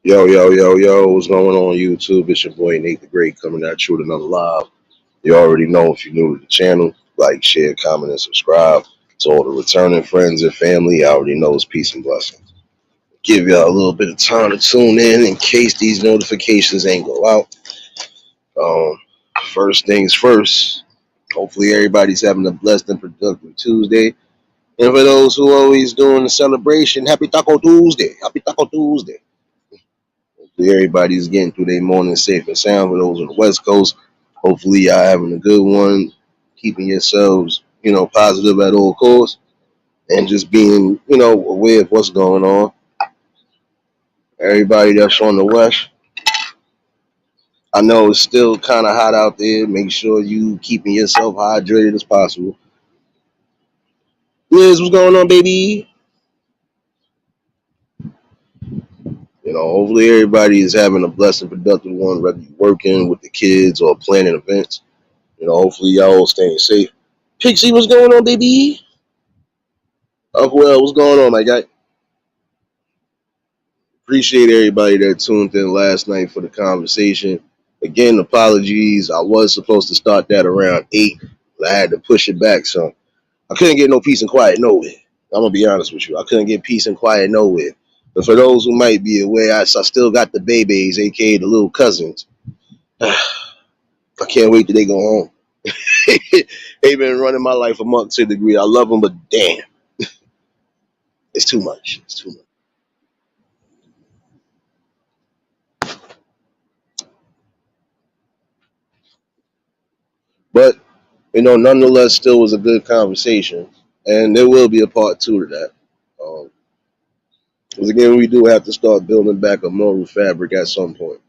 Yo, yo, yo, yo, what's going on YouTube? It's your boy Nate the Great coming at you with another live. You already know if you're new to the channel, like, share, comment, and subscribe. To all the returning friends and family, I already know it's peace and blessings. Give y'all a little bit of time to tune in case these notifications ain't go out. Um, First things first, hopefully everybody's having a blessed and productive Tuesday. And for those who always doing the celebration, happy Taco Tuesday. Happy Taco Tuesday. Everybody's getting through their morning safe and sound. For those on the West Coast, hopefully y'all having a good one, keeping yourselves, positive at all costs, and just being, aware of what's going on. Everybody that's on the West, I know it's still kind of hot out there. Make sure you keeping yourself hydrated as possible. Liz, what's going on, baby? Hopefully everybody is having a blessed and productive one, whether you're working with the kids or planning events. Hopefully y'all all staying safe. Pixie, what's going on, baby? Uncle L, what's going on, my guy? Appreciate everybody that tuned in last night for the conversation. Again, apologies. I was supposed to start that around 8, but I had to push it back some. I couldn't get no peace and quiet nowhere. I'm going to be honest with you. I couldn't get peace and quiet nowhere. But for those who might be aware, I still got the babies, a.k.a. the little cousins. I can't wait till they go home. They've been running my life amok to a degree. I love them, but damn, it's too much. It's too much. But nonetheless, still was a good conversation, and there will be a part two to that. Because again, we do have to start building back a moral fabric at some point.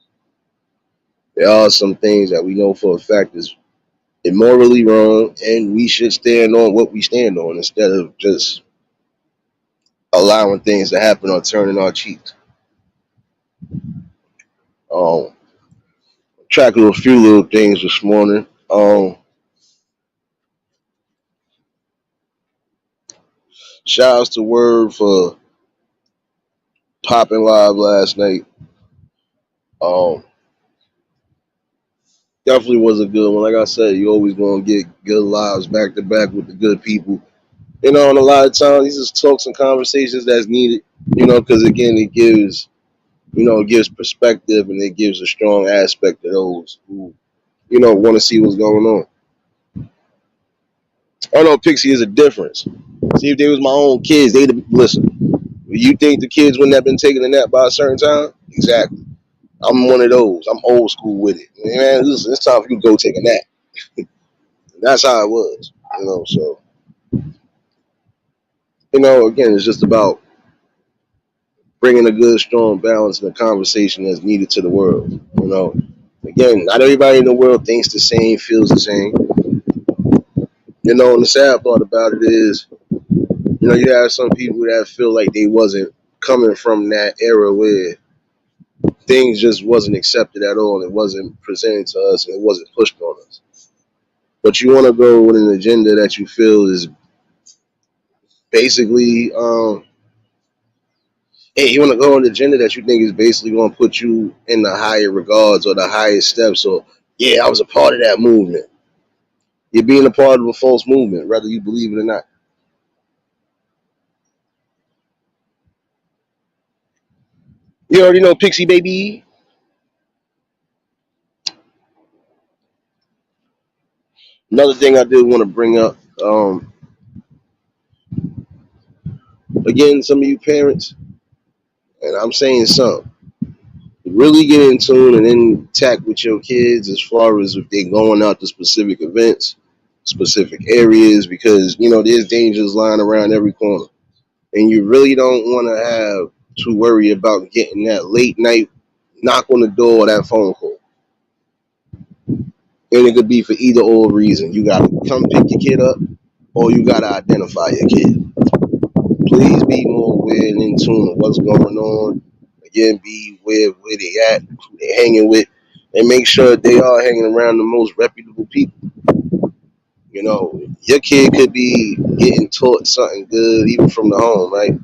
There are some things that we know for a fact is immorally wrong, and we should stand on what we stand on instead of just allowing things to happen or turning our cheeks. Um, Tracking a few little things this morning. Shout outs to Word for popping live last night. Um, Definitely was a good one. Like I said, you always gonna get good lives back to back with the good people. And a lot of times these is talks and conversations that's needed. Because again, it gives perspective and it gives a strong aspect to those who want to see what's going on. I know Pixie is a difference. See, if they was my own kids, they'd listen. You think the kids wouldn't have been taking a nap by a certain time? Exactly. I'm one of those. I'm old school with it. Man, listen, it's time for you to go take a nap. That's how it was. So again, it's just about bringing a good, strong balance in the conversation that's needed to the world. Again, not everybody in the world thinks the same, feels the same. And the sad part about it is, you have some people that feel like they wasn't coming from that era where things just wasn't accepted at all. It wasn't presented to us and it wasn't pushed on us. But you want to go with an agenda that you feel is basically, hey, you want to go on an agenda that you think is basically going to put you in the higher regards or the highest steps. Or, yeah, I was a part of that movement. You're being a part of a false movement, whether you believe it or not. You already know Pixie Baby. Another thing I did want to bring up, again, some of you parents, and I'm saying something, really get in tune and in tact with your kids as far as if they're going out to specific events, specific areas, because, there's dangers lying around every corner. And you really don't want to have to worry about getting that late night knock on the door or that phone call. And it could be for either or reason. You got to come pick your kid up or you got to identify your kid. Please be more aware and in tune of what's going on. Again, be aware of where they at, who they hanging with, and make sure they are hanging around the most reputable people. Your kid could be getting taught something good even from the home, right?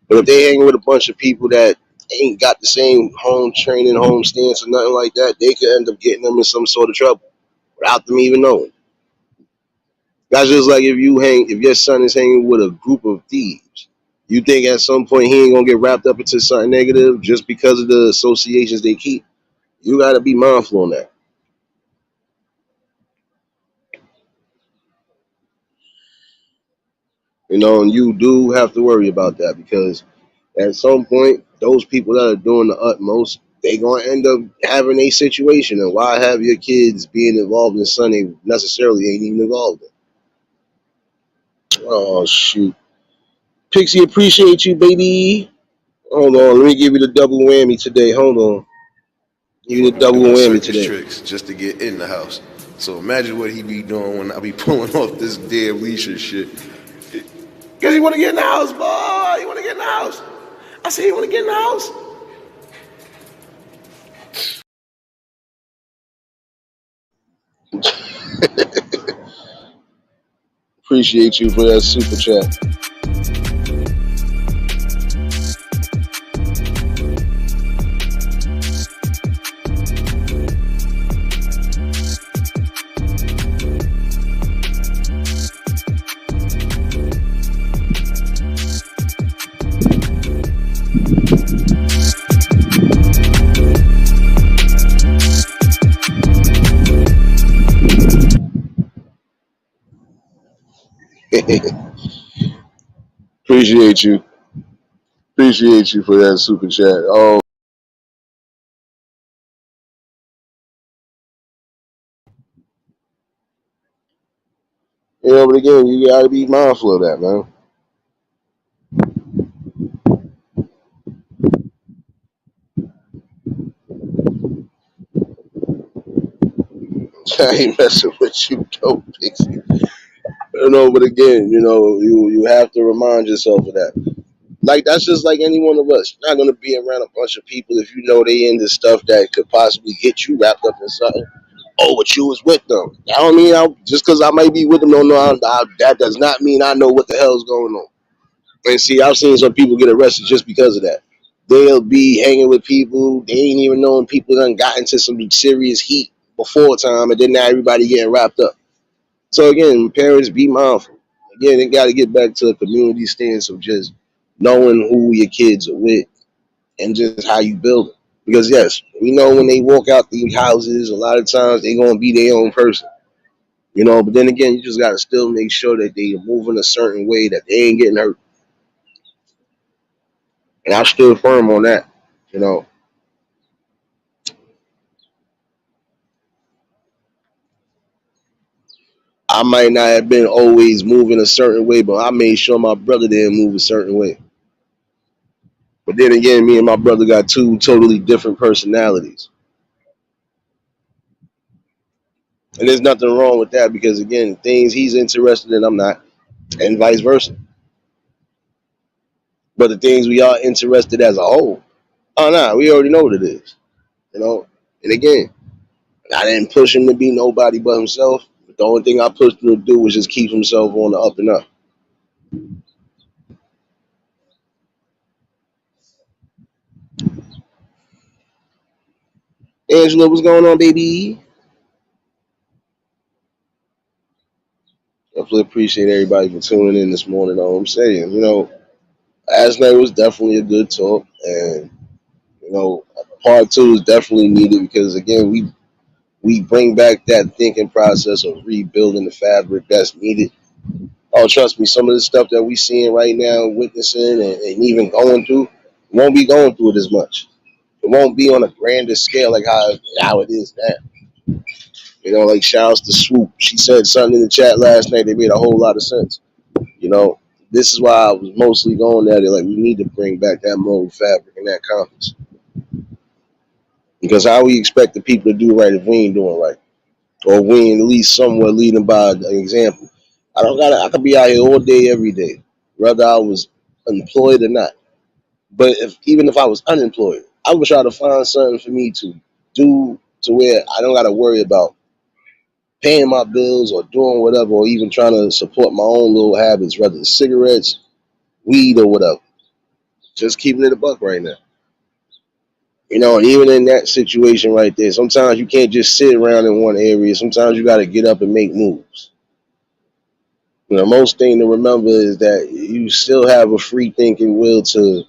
But if they hanging with a bunch of people that ain't got the same home training, home stance, or nothing like that, they could end up getting them in some sort of trouble without them even knowing. That's just like if your son is hanging with a group of thieves. You think at some point he ain't gonna get wrapped up into something negative just because of the associations they keep? You gotta be mindful on that. And you do have to worry about that because at some point, those people that are doing the utmost, they gonna end up having a situation. And why have your kids being involved in something they necessarily ain't even involved in? Oh shoot, Pixie, appreciate you, baby. Hold on, let me give you the double whammy today. Hold on, give you the Fucking double doing whammy circus today. tricks just to get in the house. So imagine what he be doing when I be pulling off this damn leash and shit. Cause he wanna get in the house, boy. He wanna get in the house. I said he wanna get in the house. Appreciate you for that super chat. Appreciate you. Appreciate you for that super chat. Oh, but again, you gotta be mindful of that, man. I ain't messing with you, though, Pixie. But again, you have to remind yourself of that. Like that's just like any one of us. You're not gonna be around a bunch of people if you know they into stuff that could possibly get you wrapped up in something. Oh, but you was with them. I don't mean just because I might be with them. No, that does not mean I know what the hell's going on. And see, I've seen some people get arrested just because of that. They'll be hanging with people they ain't even knowing people done got into some serious heat before time, and then now everybody getting wrapped up. So again, parents, be mindful. Again, they got to get back to a community stance of just knowing who your kids are with and just how you build it. Because yes, we know when they walk out these houses, a lot of times they gonna be their own person. But then again, you just gotta still make sure that they are moving a certain way that they ain't getting hurt. And I stood firm on that. You know, I might not have been always moving a certain way, but I made sure my brother didn't move a certain way. But then again, me and my brother got two totally different personalities. And there's nothing wrong with that because again, things he's interested in, I'm not, and vice versa. But the things we are interested as a whole, oh nah, we already know what it is. You know. And again, I didn't push him to be nobody but himself. But the only thing I pushed him to do was just keep himself on the up and up. Angela, what's going on, baby? Definitely appreciate everybody for tuning in this morning. All I'm saying, last night was definitely a good talk, and part two is definitely needed because again, we bring back that thinking process of rebuilding the fabric that's needed. Oh, trust me, some of the stuff that we seeing right now, witnessing, and even going through, won't be going through it as much. It won't be on a grander scale like how it is now. Like shouts to Swoop. She said something in the chat last night that made a whole lot of sense. You know, this is why I was mostly going at it. Like we need to bring back that moral fabric and that compass. Because how we expect the people to do right if we ain't doing right, or we ain't at least somewhat leading by an example. I could be out here all day, every day, whether I was employed or not. But even if I was unemployed, I would try to find something for me to do to where I don't got to worry about paying my bills or doing whatever, or even trying to support my own little habits, whether it's cigarettes, weed, or whatever. Just keeping it a buck right now. And even in that situation right there, sometimes you can't just sit around in one area. Sometimes you got to get up and make moves. Most thing to remember is that you still have a free thinking will to,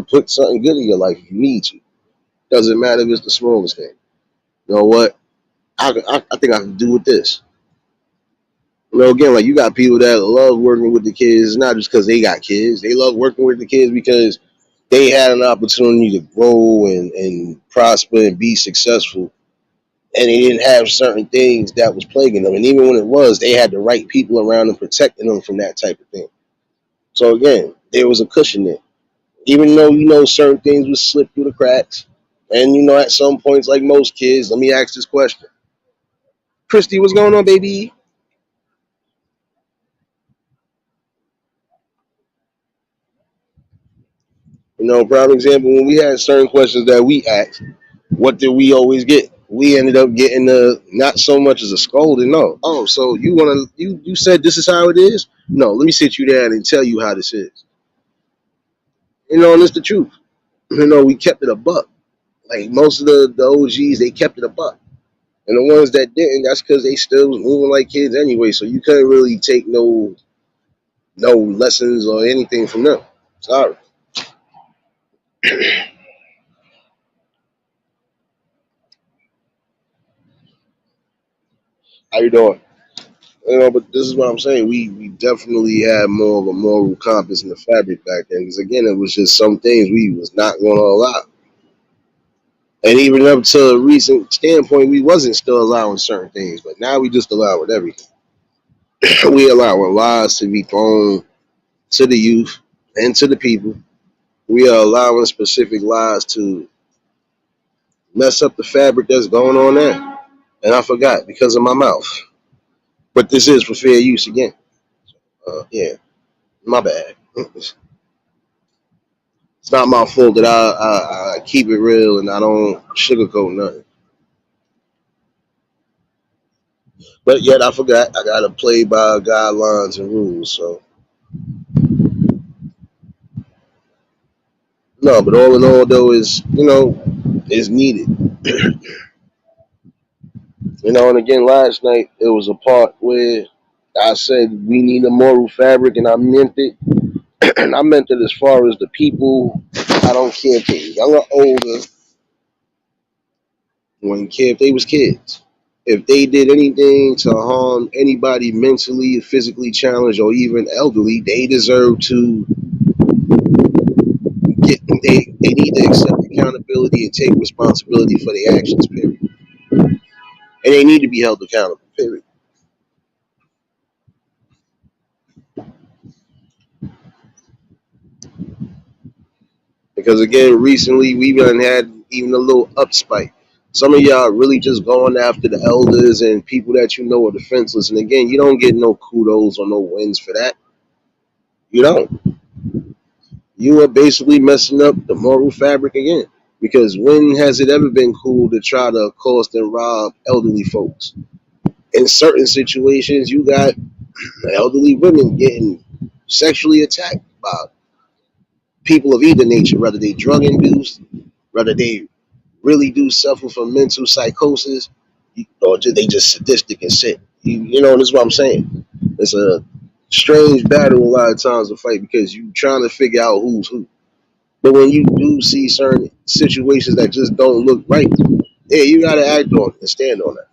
put something good in your life if you need to. Doesn't matter if it's the smallest thing. You know what? I think I can do with this. Again, like you got people that love working with the kids, not just because they got kids. They love working with the kids because they had an opportunity to grow and prosper and be successful. And they didn't have certain things that was plaguing them. And even when it was, they had the right people around them protecting them from that type of thing. So again, there was a cushion there. Even though certain things would slip through the cracks. And at some points, like most kids, let me ask this question. Christy, what's going on, baby? Prime example, when we had certain questions that we asked, what did we always get? We ended up getting not so much as a scolding. No. Oh, so you said this is how it is? No, let me sit you down and tell you how this is. And it's the truth. We kept it a buck. Like most of the OGs, they kept it a buck. And the ones that didn't, that's because they still was moving like kids anyway. So you couldn't really take no lessons or anything from them. Sorry. How you doing? But this is what I'm saying. We definitely had more of a moral compass in the fabric back then. Because again, it was just some things we was not going to allow. And even up to a recent standpoint, we wasn't still allowing certain things. But now we just allow it everything. We allow lies to be thrown to the youth and to the people. We are allowing specific lies to mess up the fabric that's going on there. And I forgot because of my mouth. But this is for fair use again. Yeah, my bad. It's not my fault that I keep it real and I don't sugarcoat nothing. But yet I forgot I gotta play by guidelines and rules. So no, but all in all though is needed. And again last night it was a part where I said we need a moral fabric and I meant it. And I meant it as far as the people. I don't care if they're young or older. Wouldn't care if they was kids. If they did anything to harm anybody mentally, physically challenged, or even elderly, they deserve to they need to accept accountability and take responsibility for their actions, period. And they need to be held accountable, period. Because again, recently we've done had even a little upspike. Some of y'all really just going after the elders and people that are defenseless. And again, you don't get no kudos or no wins for that. You don't. You are basically messing up the moral fabric again. Because when has it ever been cool to try to accost and rob elderly folks? In certain situations, you got elderly women getting sexually attacked by people of either nature, whether they drug induced, whether they really do suffer from mental psychosis, or they just sadistic and sick. This is what I'm saying. It's a strange battle a lot of times to fight because you're trying to figure out who's who. But when you do see certain situations that just don't look right, yeah, you gotta act on it and stand on that.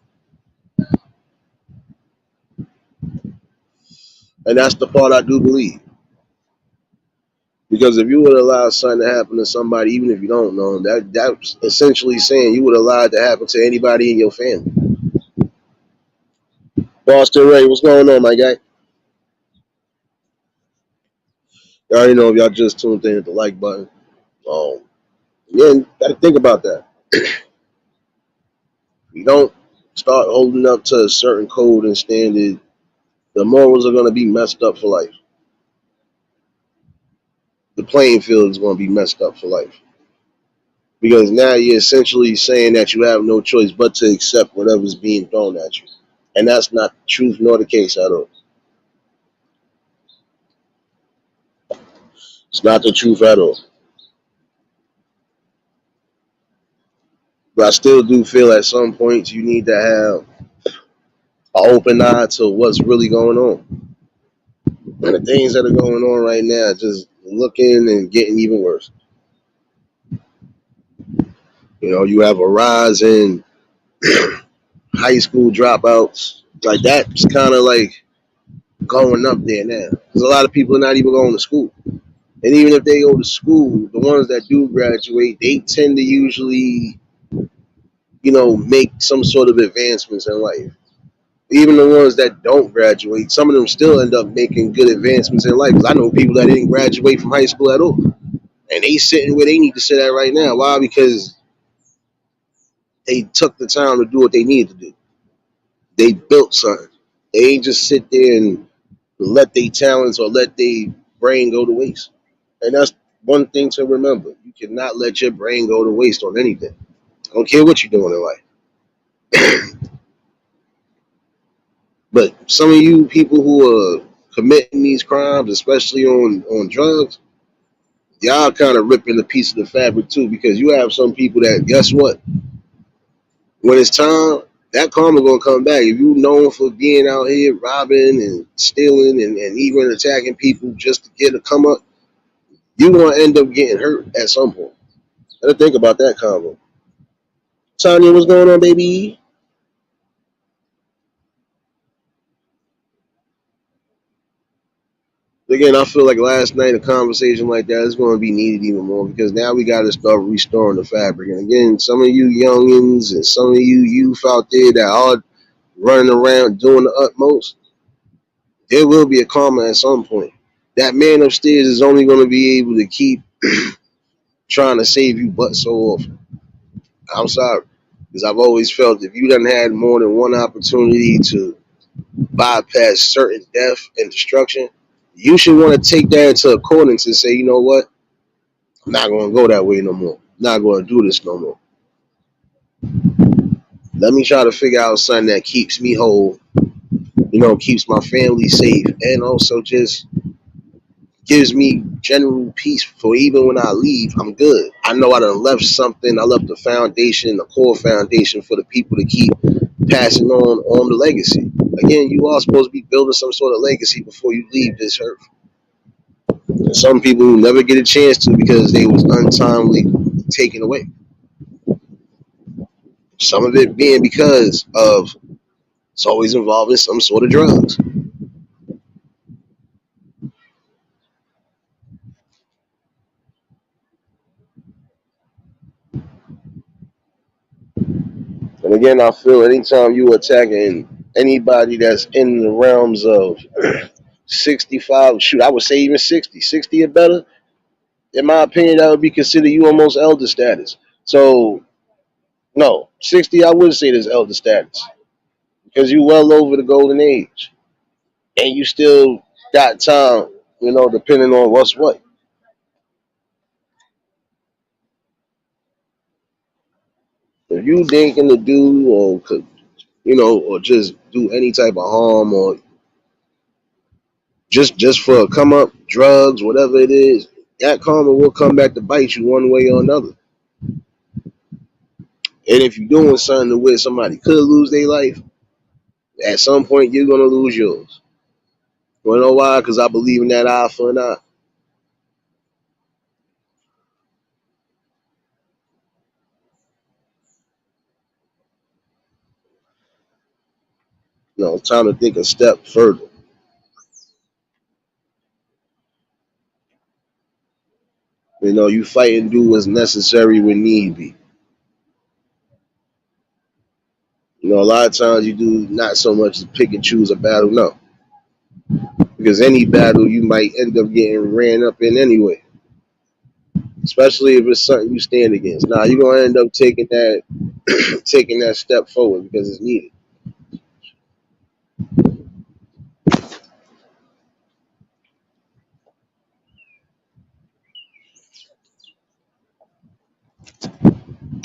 And that's the part I do believe. Because if you would allow something to happen to somebody, even if you don't know them, that's essentially saying you would allow it to happen to anybody in your family. Boston Ray, what's going on, my guy? I already know if y'all just tuned in at the like button. Again, gotta think about that. If you don't start holding up to a certain code and standard, the morals are gonna be messed up for life. The playing field is gonna be messed up for life. Because now you're essentially saying that you have no choice but to accept whatever's being thrown at you. And that's not the truth nor the case at all. It's not the truth at all. But I still do feel at some points you need to have an open eye to what's really going on. And the things that are going on right now, just looking and getting even worse. You know, you have a rise in high school dropouts. Like that's kind of like going up there now. Because a lot of people are not even going to school. And even if they go to school, the ones that do graduate, they tend to usually, make some sort of advancements in life. Even the ones that don't graduate, some of them still end up making good advancements in life. Because I know people that didn't graduate from high school at all. And they sitting where they need to sit at right now. Why? Because they took the time to do what they needed to do. They built something. They ain't just sit there and let their talents or let their brain go to waste. And that's one thing to remember. You cannot let your brain go to waste on anything. I don't care what you're doing in life. But some of you people who are committing these crimes, especially on drugs, y'all kind of ripping a piece of the fabric too, because you have some people that, guess what? When it's time, that karma gonna come back. If you known for being out here robbing and stealing and even attacking people just to get a come up, you gonna end up getting hurt at some point. Gotta think about that combo. Tanya, what's going on, baby? Again, I feel like last night a conversation like that is going to be needed even more because now we got to start restoring the fabric. And again, some of you youngins and some of you youth out there that are running around doing the utmost, there will be a karma at some point. That man upstairs is only going to be able to keep trying to save you but so often. I'm sorry. Because I've always felt if you done had more than one opportunity to bypass certain death and destruction, you should want to take that into accordance and say, you know what? I'm not going to go that way no more. I'm not going to do this no more. Let me try to figure out something that keeps me whole, keeps my family safe, and also just gives me general peace for even when I leave, I'm good. I know I done left something. I left the foundation, the core foundation for the people to keep passing on the legacy. Again, you are supposed to be building some sort of legacy before you leave this earth. And some people who never get a chance to because they was untimely taken away. Some of it being because of it's always involving some sort of drugs. And again, I feel anytime you attacking anybody that's in the realms of 65, shoot, I would say even 60, 60 or better, in my opinion, that would be considered you almost elder status. So, no, 60, I would say there's elder status because you well over the golden age and you still got time, depending on what's what. If you thinking to do or just do any type of harm or just for a come up, drugs, whatever it is, that karma will come back to bite you one way or another. And if you're doing something to where somebody could lose their life, at some point you're gonna lose yours. You wanna know why? Because I believe in that eye for an eye. It's time to think a step further. You fight and do what's necessary when need be. A lot of times you do not so much as pick and choose a battle, no. Because any battle you might end up getting ran up in anyway. Especially if it's something you stand against. Now you're gonna end up taking that taking that step forward because it's needed.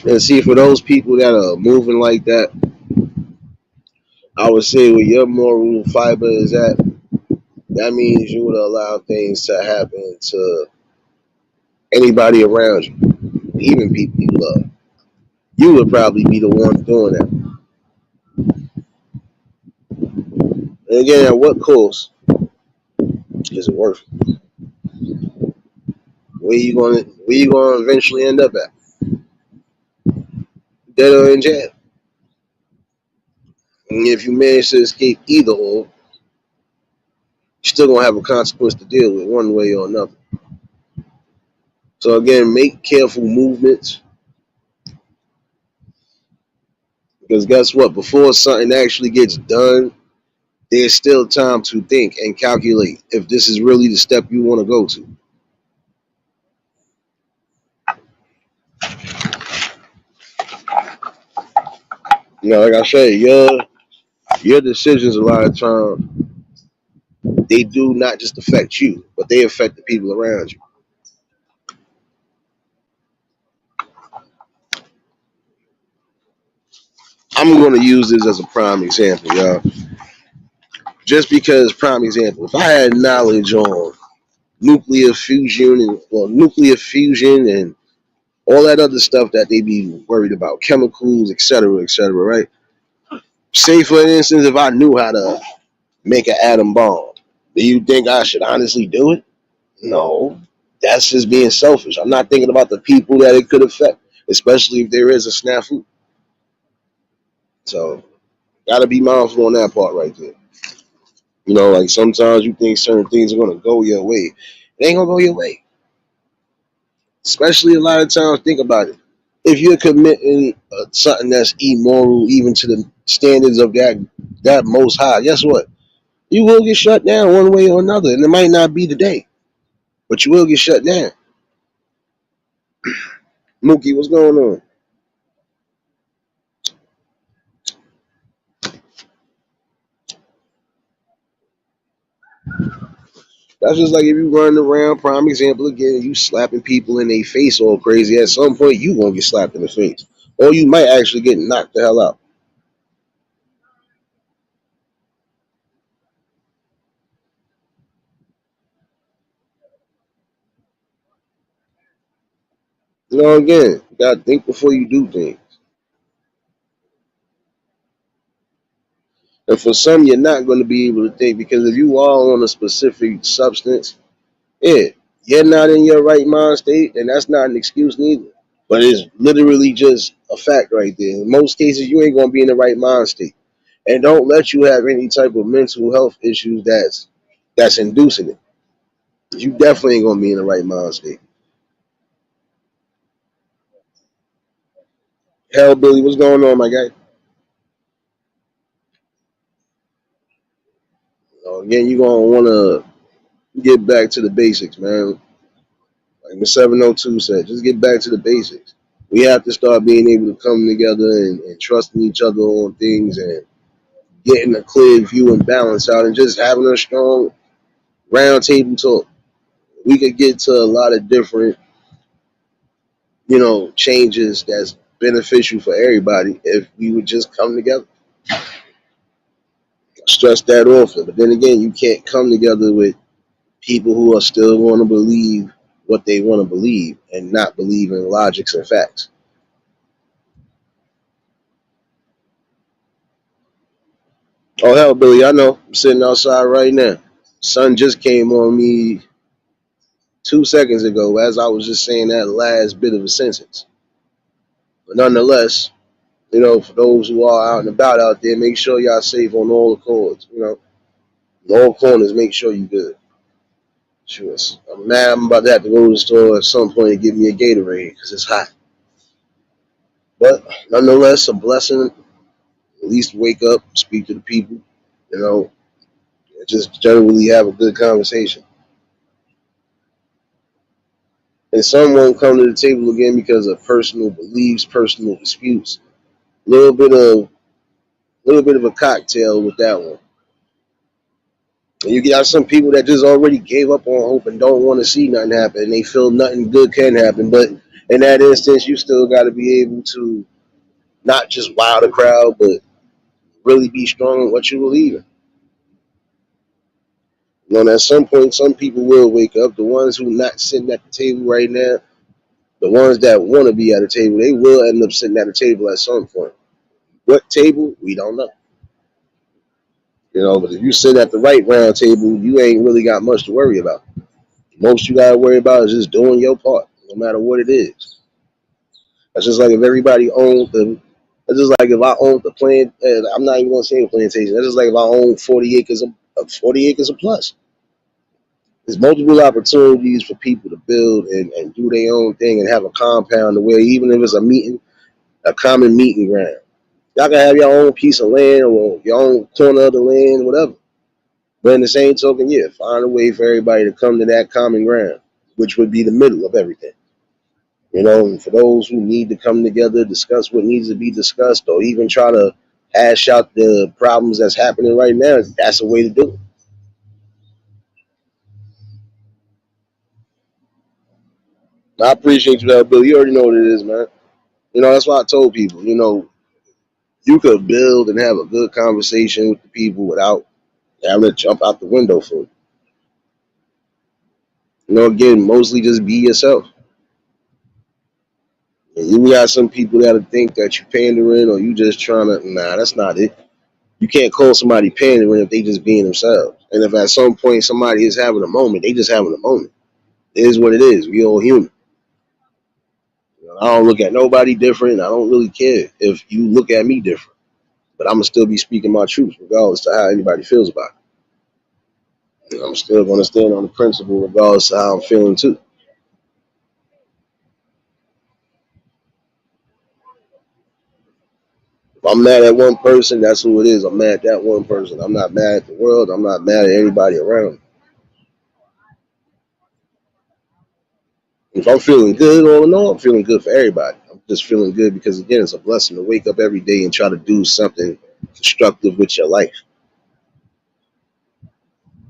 And see, for those people that are moving like that, I would say where your moral fiber is at, that means you would allow things to happen to anybody around you, even people you love. you would probably be the one doing that. And again, at what cost is it worth it? Where you gonna eventually end up at? Dead or in jail. And if you manage to escape either or, you're still gonna have a consequence to deal with one way or another. So again, make careful movements because guess what? Before something actually gets done, there's still time to think and calculate if this is really the step you want to go to. You know, like I say, your decisions a lot of times they do not just affect you, but they affect the people around you. I'm going to use this as a prime example, y'all. Just because, prime example, if I had knowledge on nuclear fusion and all that other stuff that they be worried about, chemicals, et cetera, right? Say, for instance, if I knew how to make an atom bomb, do you think I should honestly do it? No, that's just being selfish. I'm not thinking about the people that it could affect, especially if there is a snafu. So, gotta be mindful on that part right there. You know, like sometimes you think certain things are gonna go your way. It ain't gonna go your way. Especially a lot of times, think about it. If you're committing something that's immoral, even to the standards of that most high, guess what? You will get shut down one way or another, and it might not be today, but you will get shut down. Mookie, what's going on? That's just like if you running around, prime example again, you slapping people in their face all crazy. At some point, you gonna get slapped in the face, or you might actually get knocked the hell out. You know, again, you gotta think before you do things. And for some, you're not going to be able to think because if you are on a specific substance, yeah, you're not in your right mind state, and that's not an excuse neither. But it's literally just a fact right there. In most cases, you ain't going to be in the right mind state, and don't let you have any type of mental health issues that's inducing it. You definitely ain't going to be in the right mind state. Hell, Billy, what's going on, my guy? Again, you're going to want to get back to the basics, man. Like Miss 702 said, just get back to the basics. We have to start being able to come together and trusting each other on things and getting a clear view and balance out and just having a strong round table talk. We could get to a lot of different, changes that's beneficial for everybody if we would just come together. Stress that often. But then again, you can't come together with people who are still going to believe what they want to believe and not believe in logics and facts. Oh hell, Billy, I know. I'm sitting outside right now. Sun just came on me 2 seconds ago as I was just saying that last bit of a sentence. But nonetheless, for those who are out and about out there, make sure y'all safe on all accords. In all corners, make sure you good. Sure. I'm mad I'm about to have to go to the store at some point and get me a Gatorade because it's hot. But nonetheless, a blessing. At least wake up, speak to the people, you know, and just generally have a good conversation. And some won't come to the table again because of personal beliefs, personal disputes. A little bit of a cocktail with that one. And you got some people that just already gave up on hope and don't want to see nothing happen. And they feel nothing good can happen. But in that instance, you still got to be able to not just wow the crowd, but really be strong in what you believe in. And at some point, some people will wake up. The ones who not sitting at the table right now, The ones that want to be at a table, they will end up sitting at a table at some point. What table? We don't know. But if you sit at the right round table, you ain't really got much to worry about. Most you gotta worry about is just doing your part, no matter what it is. That's just like if everybody owned the. That's just like if I owned the plant. I'm not even gonna say a plantation. That's just like if I owned 40 acres of 40 acres of plus. There's multiple opportunities for people to build and do their own thing and have a compound where even if it's a common meeting ground, y'all can have your own piece of land or your own corner of the land, whatever. But in the same token, yeah, find a way for everybody to come to that common ground, which would be the middle of everything. And for those who need to come together, discuss what needs to be discussed, or even try to hash out the problems that's happening right now, that's a way to do it. I appreciate you, that, Bill. You already know what it is, man. That's why I told people, you could build and have a good conversation with the people without having to jump out the window for it. Again, mostly just be yourself. And you got some people that think that you pandering or you just trying to, nah, that's not it. You can't call somebody pandering if they just being themselves. And if at some point somebody is having a moment, they just having a moment. It is what it is. We all human. I don't look at nobody different. I don't really care if you look at me different. But I'm going to still be speaking my truth regardless to how anybody feels about it. I'm still going to stand on the principle regardless of how I'm feeling too. If I'm mad at one person, that's who it is. I'm mad at that one person. I'm not mad at the world. I'm not mad at anybody around me. If I'm feeling good all in all, I'm feeling good for everybody. I'm just feeling good because, again, it's a blessing to wake up every day and try to do something constructive with your life.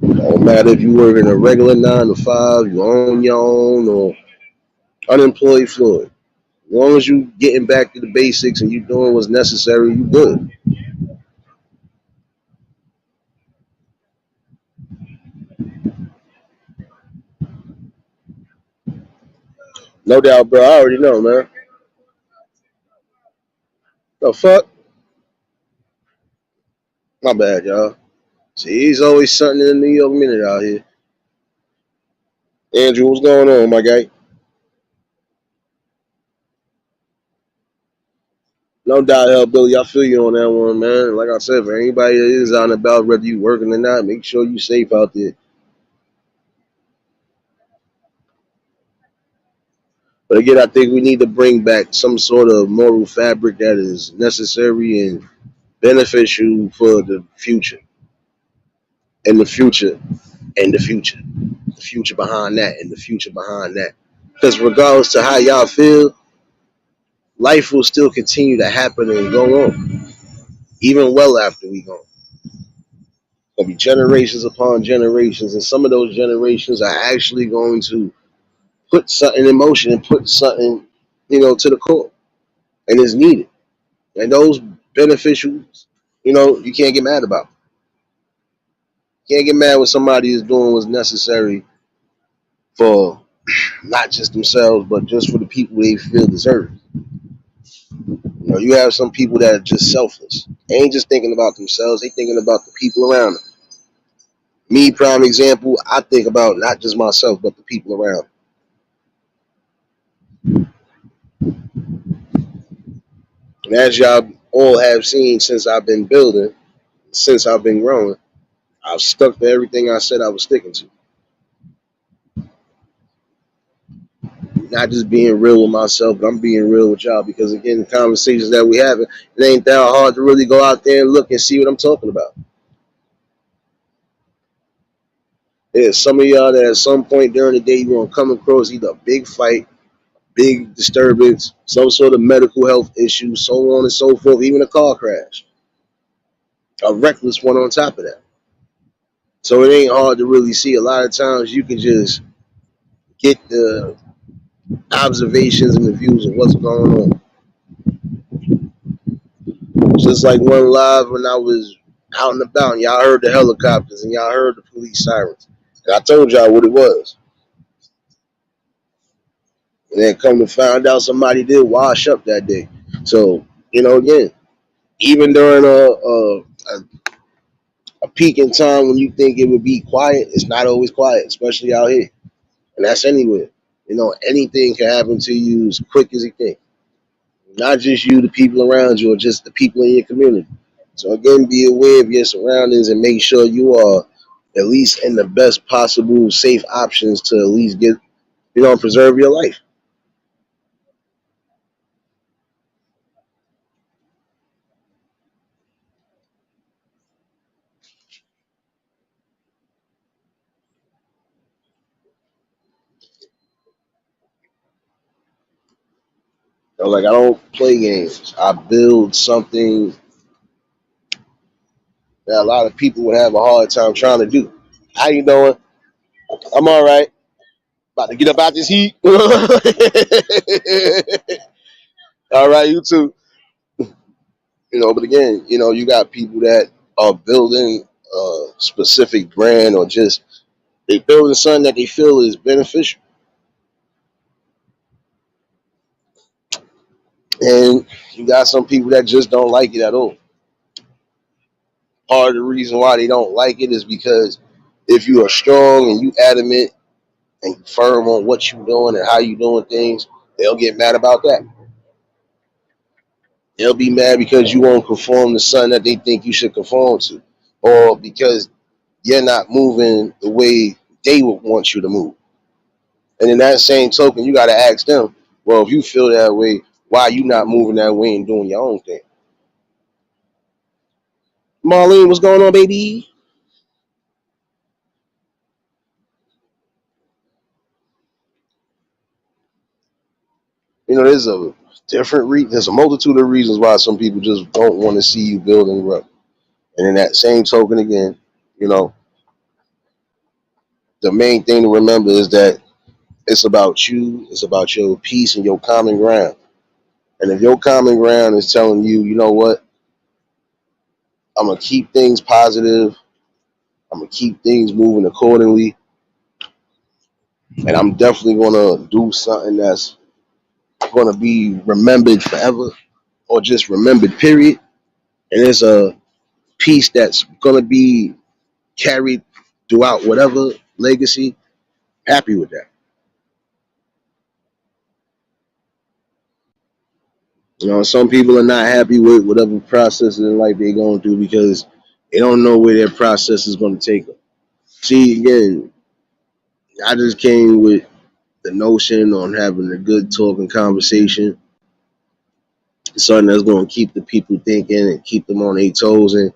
It don't matter if you work in a regular 9 to 5, you own your own, or unemployed Floyd. As long as you getting back to the basics and you doing what's necessary, you good. No doubt, bro. I already know, man. The fuck? My bad, y'all. See, he's always something in the New York minute out here. Andrew, what's going on, my guy? No doubt, Billy. I feel you on that one, man. Like I said, for anybody that is out and about, whether you working or not, make sure you safe out there. But again, I think we need to bring back some sort of moral fabric that is necessary and beneficial for the future, and the future, and the future behind that, and the future behind that. Because regardless to how y'all feel, life will still continue to happen and go on, even well after we go. Gonna be generations upon generations, and some of those generations are actually going to put something in motion and put something, to the core, and it's needed. And those beneficials, you can't get mad about. You can't get mad when somebody is doing what's necessary for not just themselves, but just for the people they feel deserve. You have some people that are just selfless. They ain't just thinking about themselves, they thinking about the people around them. Me, prime example, I think about not just myself, but the people around. And as y'all all have seen since I've been building, since I've been growing, I've stuck to everything I said I was sticking to. Not just being real with myself, but I'm being real with y'all because, again, the conversations that we having, it ain't that hard to really go out there and look and see what I'm talking about. There's some of y'all that at some point during the day you're going to come across either a big fight, big disturbance, some sort of medical health issue, so on and so forth, even a car crash, a reckless one on top of that. So it ain't hard to really see. A lot of times you can just get the observations and the views of what's going on. Just like one live when I was out and about, and y'all heard the helicopters and y'all heard the police sirens. And I told y'all what it was. And then come to find out somebody did wash up that day. So, again, even during a peak in time when you think it would be quiet, it's not always quiet, especially out here. And that's anywhere. Anything can happen to you as quick as you think. Not just you, the people around you, or just the people in your community. So again, be aware of your surroundings and make sure you are at least in the best possible safe options to at least get, preserve your life. Like I don't play games. I build something that a lot of people would have a hard time trying to do. How you doing? I'm all right. About to get up out this heat. All right, you too. But again, you got people that are building a specific brand or just they building something that they feel is beneficial. And you got some people that just don't like it at all. Part of the reason why they don't like it is because if you are strong and you adamant and you firm on what you're doing and how you doing things, they'll get mad about that. They'll be mad because you won't conform to something that they think you should conform to, or because you're not moving the way they would want you to move. And in that same token, you got to ask them, well, if you feel that way, why are you not moving that way and doing your own thing? Marlene, what's going on, baby? There's a there's a multitude of reasons why some people just don't want to see you build and grow. And in that same token, again, you know, the main thing to remember is that it's about you, it's about your peace and your common ground. And if your common ground is telling you, you know what, I'm gonna keep things positive, I'm gonna keep things moving accordingly, and I'm definitely gonna do something that's gonna be remembered forever, or just remembered, period. And it's a piece that's gonna be carried throughout whatever legacy. Happy with that. Some people are not happy with whatever processes in life they're going through because they don't know where their process is going to take them. See, again, I just came with the notion on having a good talking conversation, something that's going to keep the people thinking and keep them on their toes, and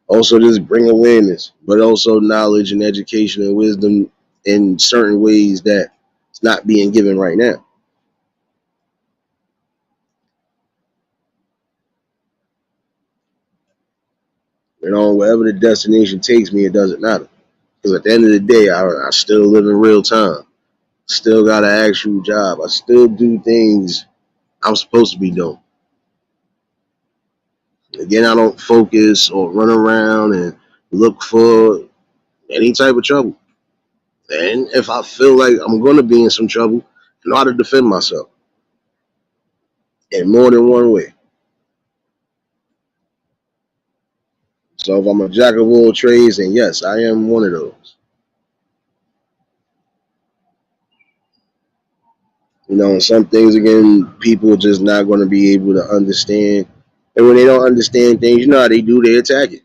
also just bring awareness, but also knowledge and education and wisdom in certain ways that it's not being given right now. Wherever the destination takes me, it doesn't matter. Because at the end of the day, I still live in real time. Still got an actual job. I still do things I'm supposed to be doing. Again, I don't focus or run around and look for any type of trouble. And if I feel like I'm going to be in some trouble, I know how to defend myself in more than one way. So if I'm a jack of all trades, then yes, I am one of those. And some things, again, people are just not going to be able to understand. And when they don't understand things, you know how they do, they attack it.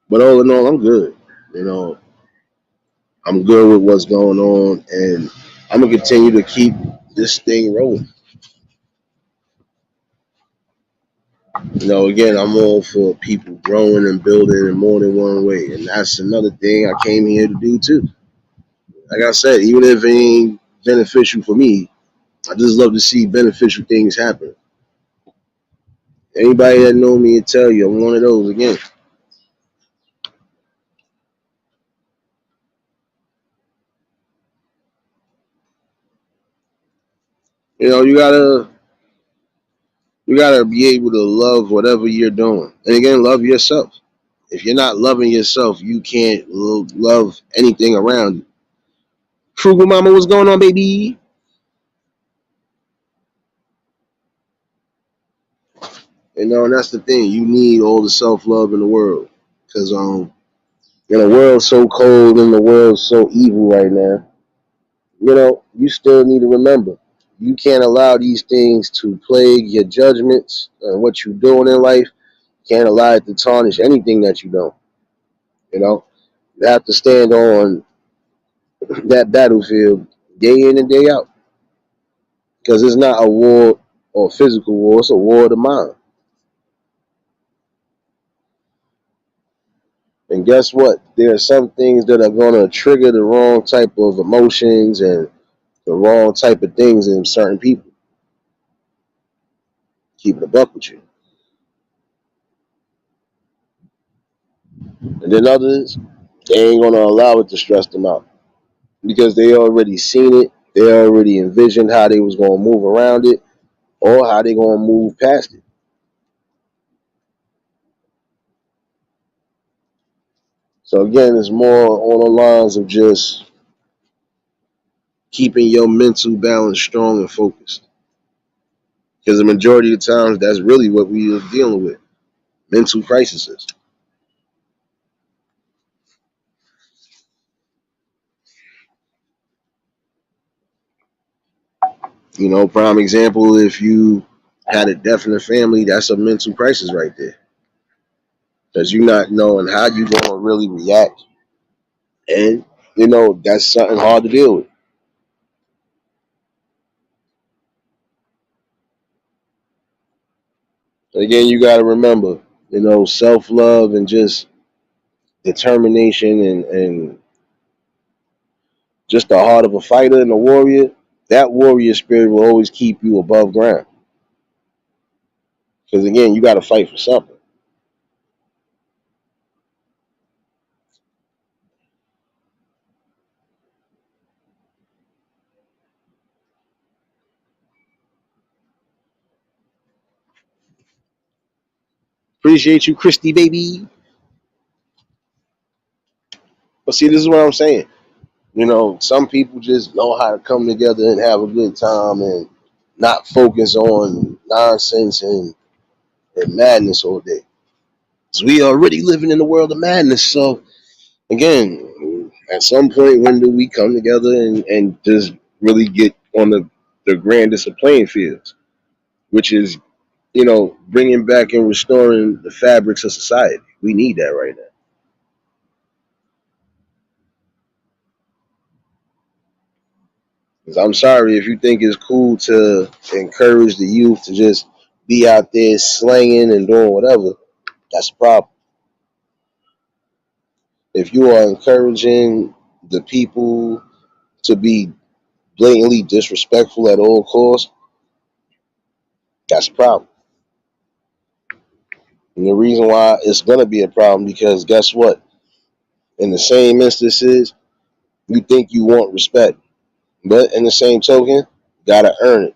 But all in all, I'm good. You know, I'm good with what's going on, and I'm gonna continue to keep this thing rolling. Again, I'm all for people growing and building in more than one way, and that's another thing I came here to do too. Like I said, even if it ain't beneficial for me, I just love to see beneficial things happen. Anybody that know me will tell you I'm one of those again. You gotta, You gotta be able to love whatever you're doing, and again, love yourself. If you're not loving yourself, you can't love anything around you. Frugal Mama, what's going on, baby? You know, and that's the thing. You need all the self love in the world, because in a world so cold and the world so evil right now, you know, you still need to remember you can't allow these things to plague your judgments and what you're doing in life. You can't allow it to tarnish anything that you do. You know, you have to stand on that battlefield day in and day out, because it's not a war or a physical war; it's a war of the mind. And guess what? There are some things that are going to trigger the wrong type of emotions and the wrong type of things in certain people. Keep it a buck with you. And then others, they ain't going to allow it to stress them out because they already seen it. They already envisioned how they was going to move around it or how they going to move past it. So again, it's more on the lines of just keeping your mental balance strong and focused. Because the majority of times, that's really what we are dealing with: mental crises. You know, prime example, if you had a death in the family, that's a mental crisis right there. Because you're not knowing how you going to really react. And, you know, that's something hard to deal with. Again, you got to remember, you know, self love and just determination and just the heart of a fighter and a warrior. That warrior spirit will always keep you above ground. Because, again, you got to fight for something. Appreciate you, Christy, baby. But see, this is what I'm saying. You know, some people just know how to come together and have a good time and not focus on nonsense and madness all day. So we already living in the world of madness. So again, at some point, when do we come together and just really get on the grandest of playing fields, which is, you know, bringing back and restoring the fabrics of society. We need that right now. 'Cause I'm sorry if you think it's cool to encourage the youth to just be out there slanging and doing whatever. That's a problem. If you are encouraging the people to be blatantly disrespectful at all costs, that's a problem. And the reason why it's gonna be a problem because guess what? In the same instances, you think you want respect, but in the same token, gotta earn it,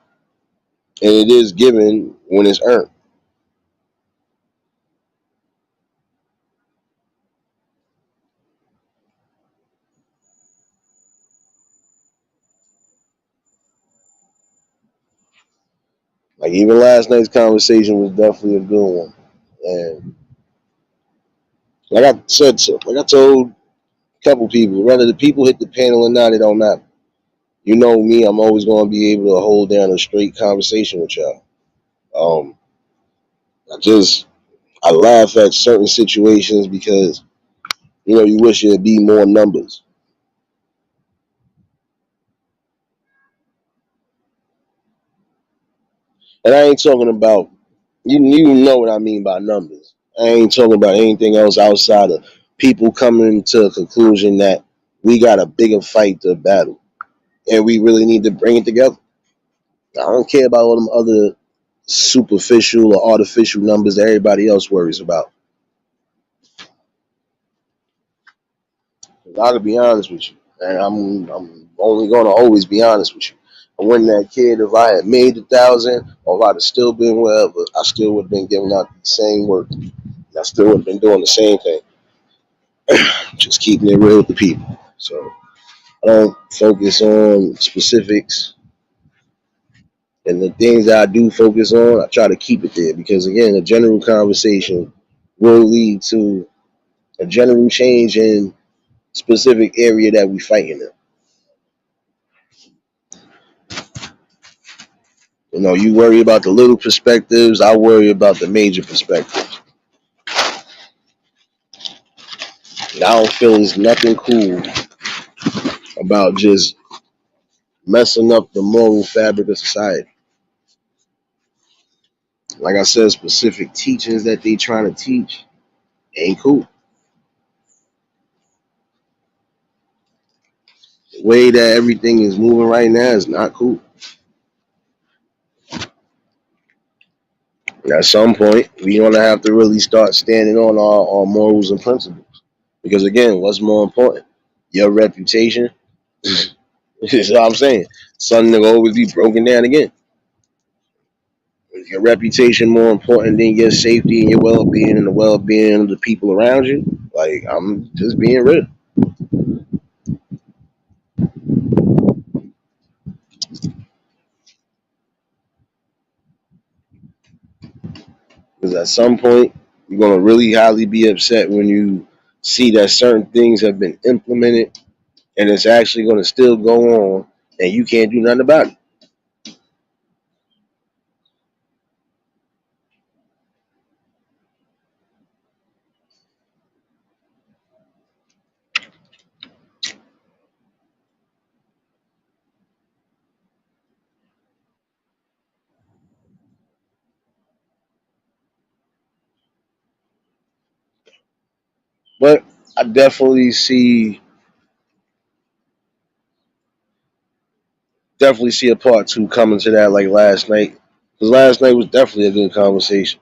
and it is given when it's earned. Like even last night's conversation was definitely a good one, and like I said, so like I told a couple people, whether the people hit the panel or not, it don't matter. You know me, I'm always going to be able to hold down a straight conversation with y'all. Um, I just I laugh at certain situations because you know you wish there'd be more numbers, and I ain't talking about you know what I mean by numbers. I ain't talking about anything else outside of people coming to a conclusion that we got a bigger fight to battle, and we really need to bring it together. I don't care about all them other superficial or artificial numbers that everybody else worries about. I gotta be honest with you, and I'm only gonna always be honest with you. I wouldn't that kid if I had made 1,000, or if I'd have still been wherever, I still would have been giving out the same work. I still would have been doing the same thing, just keeping it real with the people. So I don't focus on specifics, and the things that I do focus on, I try to keep it there because again, a general conversation will lead to a general change in specific area that we fighting in. You know, you worry about the little perspectives, I worry about the major perspectives. And I don't feel there's nothing cool about just messing up the moral fabric of society. Like I said, specific teachings that they trying to teach ain't cool. The way that everything is moving right now is not cool. And at some point, we're gonna have to really start standing on our morals and principles. Because again, what's more important? Your reputation. Is what I'm saying. Something that will always be broken down again. Is your reputation more important than your safety and your well-being and the well-being of the people around you? Like, I'm just being real. Because at some point, you're gonna really highly be upset when you see that certain things have been implemented and it's actually gonna still go on and you can't do nothing about it. But I definitely see a part two coming to that like last night. Because last night was definitely a good conversation.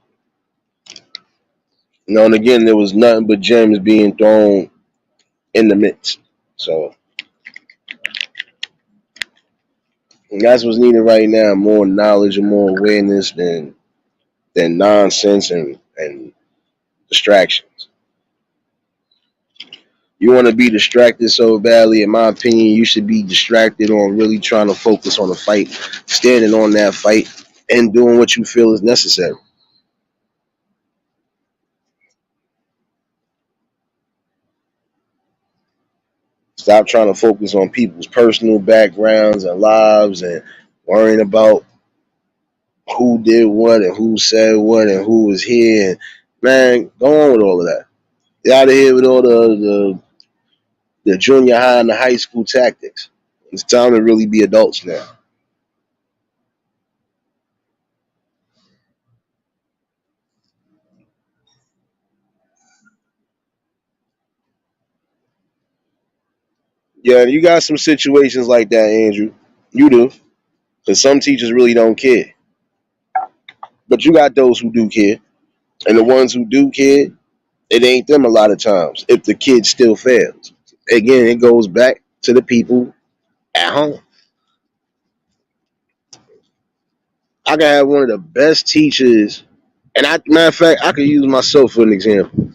You know, and again, there was nothing but gems being thrown in the midst. So and that's what's needed right now: more knowledge and more awareness than nonsense and distractions. You want to be distracted so badly, in my opinion, you should be distracted on really trying to focus on the fight, standing on that fight, and doing what you feel is necessary. Stop trying to focus on people's personal backgrounds and lives and worrying about who did what and who said what and who was here. And man, go on with all of that. Get out of here with all the junior high and the high school tactics. It's time to really be adults now. Yeah, you got some situations like that, Andrew. You do. Because some teachers really don't care. But you got those who do care. And the ones who do care, it ain't them a lot of times if the kid still fails. Again, it goes back to the people at home. I can have one of the best teachers, and matter of fact, I could use myself for an example.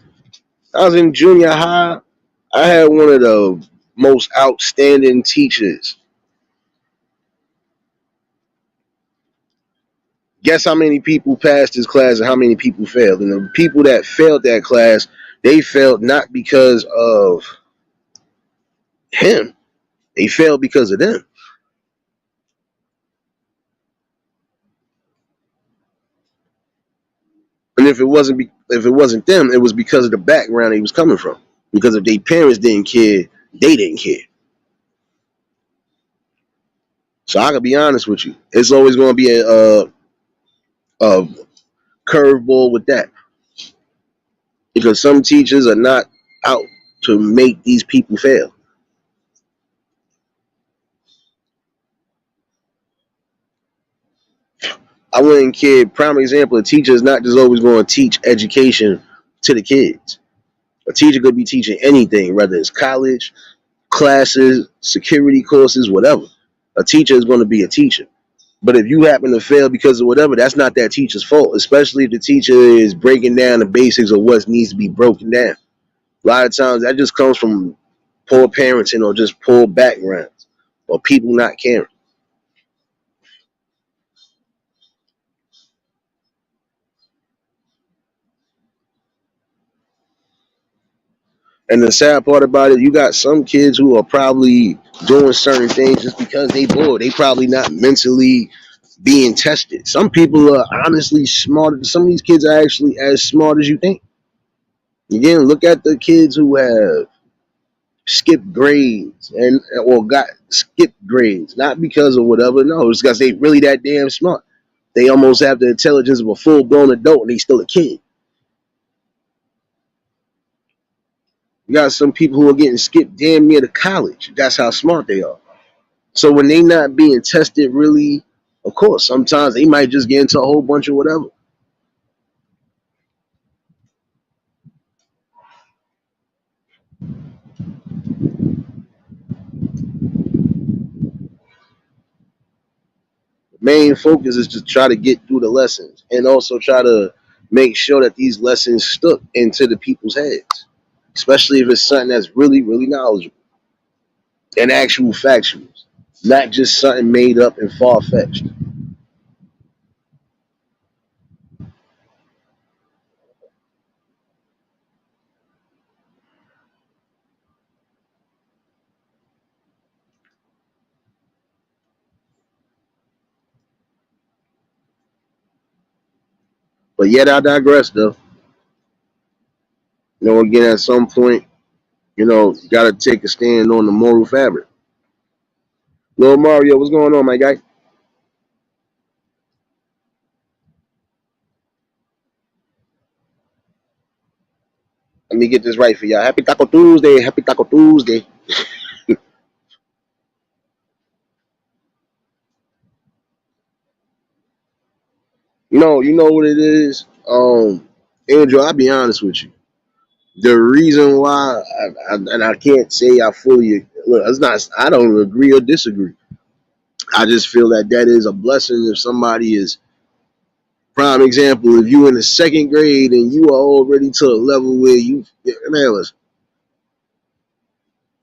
I was in junior high. I had one of the most outstanding teachers. Guess how many people passed his class and how many people failed? And the people that failed that class, they failed not because of him. They failed because of them. And if it wasn't them, it was because of the background he was coming from. Because if their parents didn't care, they didn't care. So I can be honest with you, it's always going to be a curveball with that because some teachers are not out to make these people fail. I wouldn't care. Prime example: a teacher is not just always going to teach education to the kids. A teacher could be teaching anything, whether it's college, classes, security courses, whatever. A teacher is going to be a teacher. But if you happen to fail because of whatever, that's not that teacher's fault, especially if the teacher is breaking down the basics of what needs to be broken down. A lot of times that just comes from poor parenting or just poor backgrounds or people not caring. And the sad part about it, you got some kids who are probably doing certain things just because they bored. They probably not mentally being tested. Some people are honestly smarter. Some of these kids are actually as smart as you think. Again, look at the kids who have skipped grades and or got skipped grades, not because of whatever. No, it's because they really that damn smart. They almost have the intelligence of a full blown adult and they still a kid. You got some people who are getting skipped damn near to college. That's how smart they are. So when they not being tested really, of course, sometimes they might just get into a whole bunch of whatever. Main focus is to try to get through the lessons and also try to make sure that these lessons stuck into the people's heads, especially if it's something that's really, really knowledgeable and actual factuals, not just something made up and far fetched. But yet I digress though. Again, at some point, you got to take a stand on the moral fabric. Lil Mario, what's going on, my guy? Let me get this right for y'all. Happy Taco Tuesday. Happy Taco Tuesday. You know what it is. Andrew, I'll be honest with you. The reason why, and I can't say I fully look, it's not. I don't agree or disagree. I just feel that that is a blessing if somebody is prime example. If you in the second grade and you are already to a level where man, listen,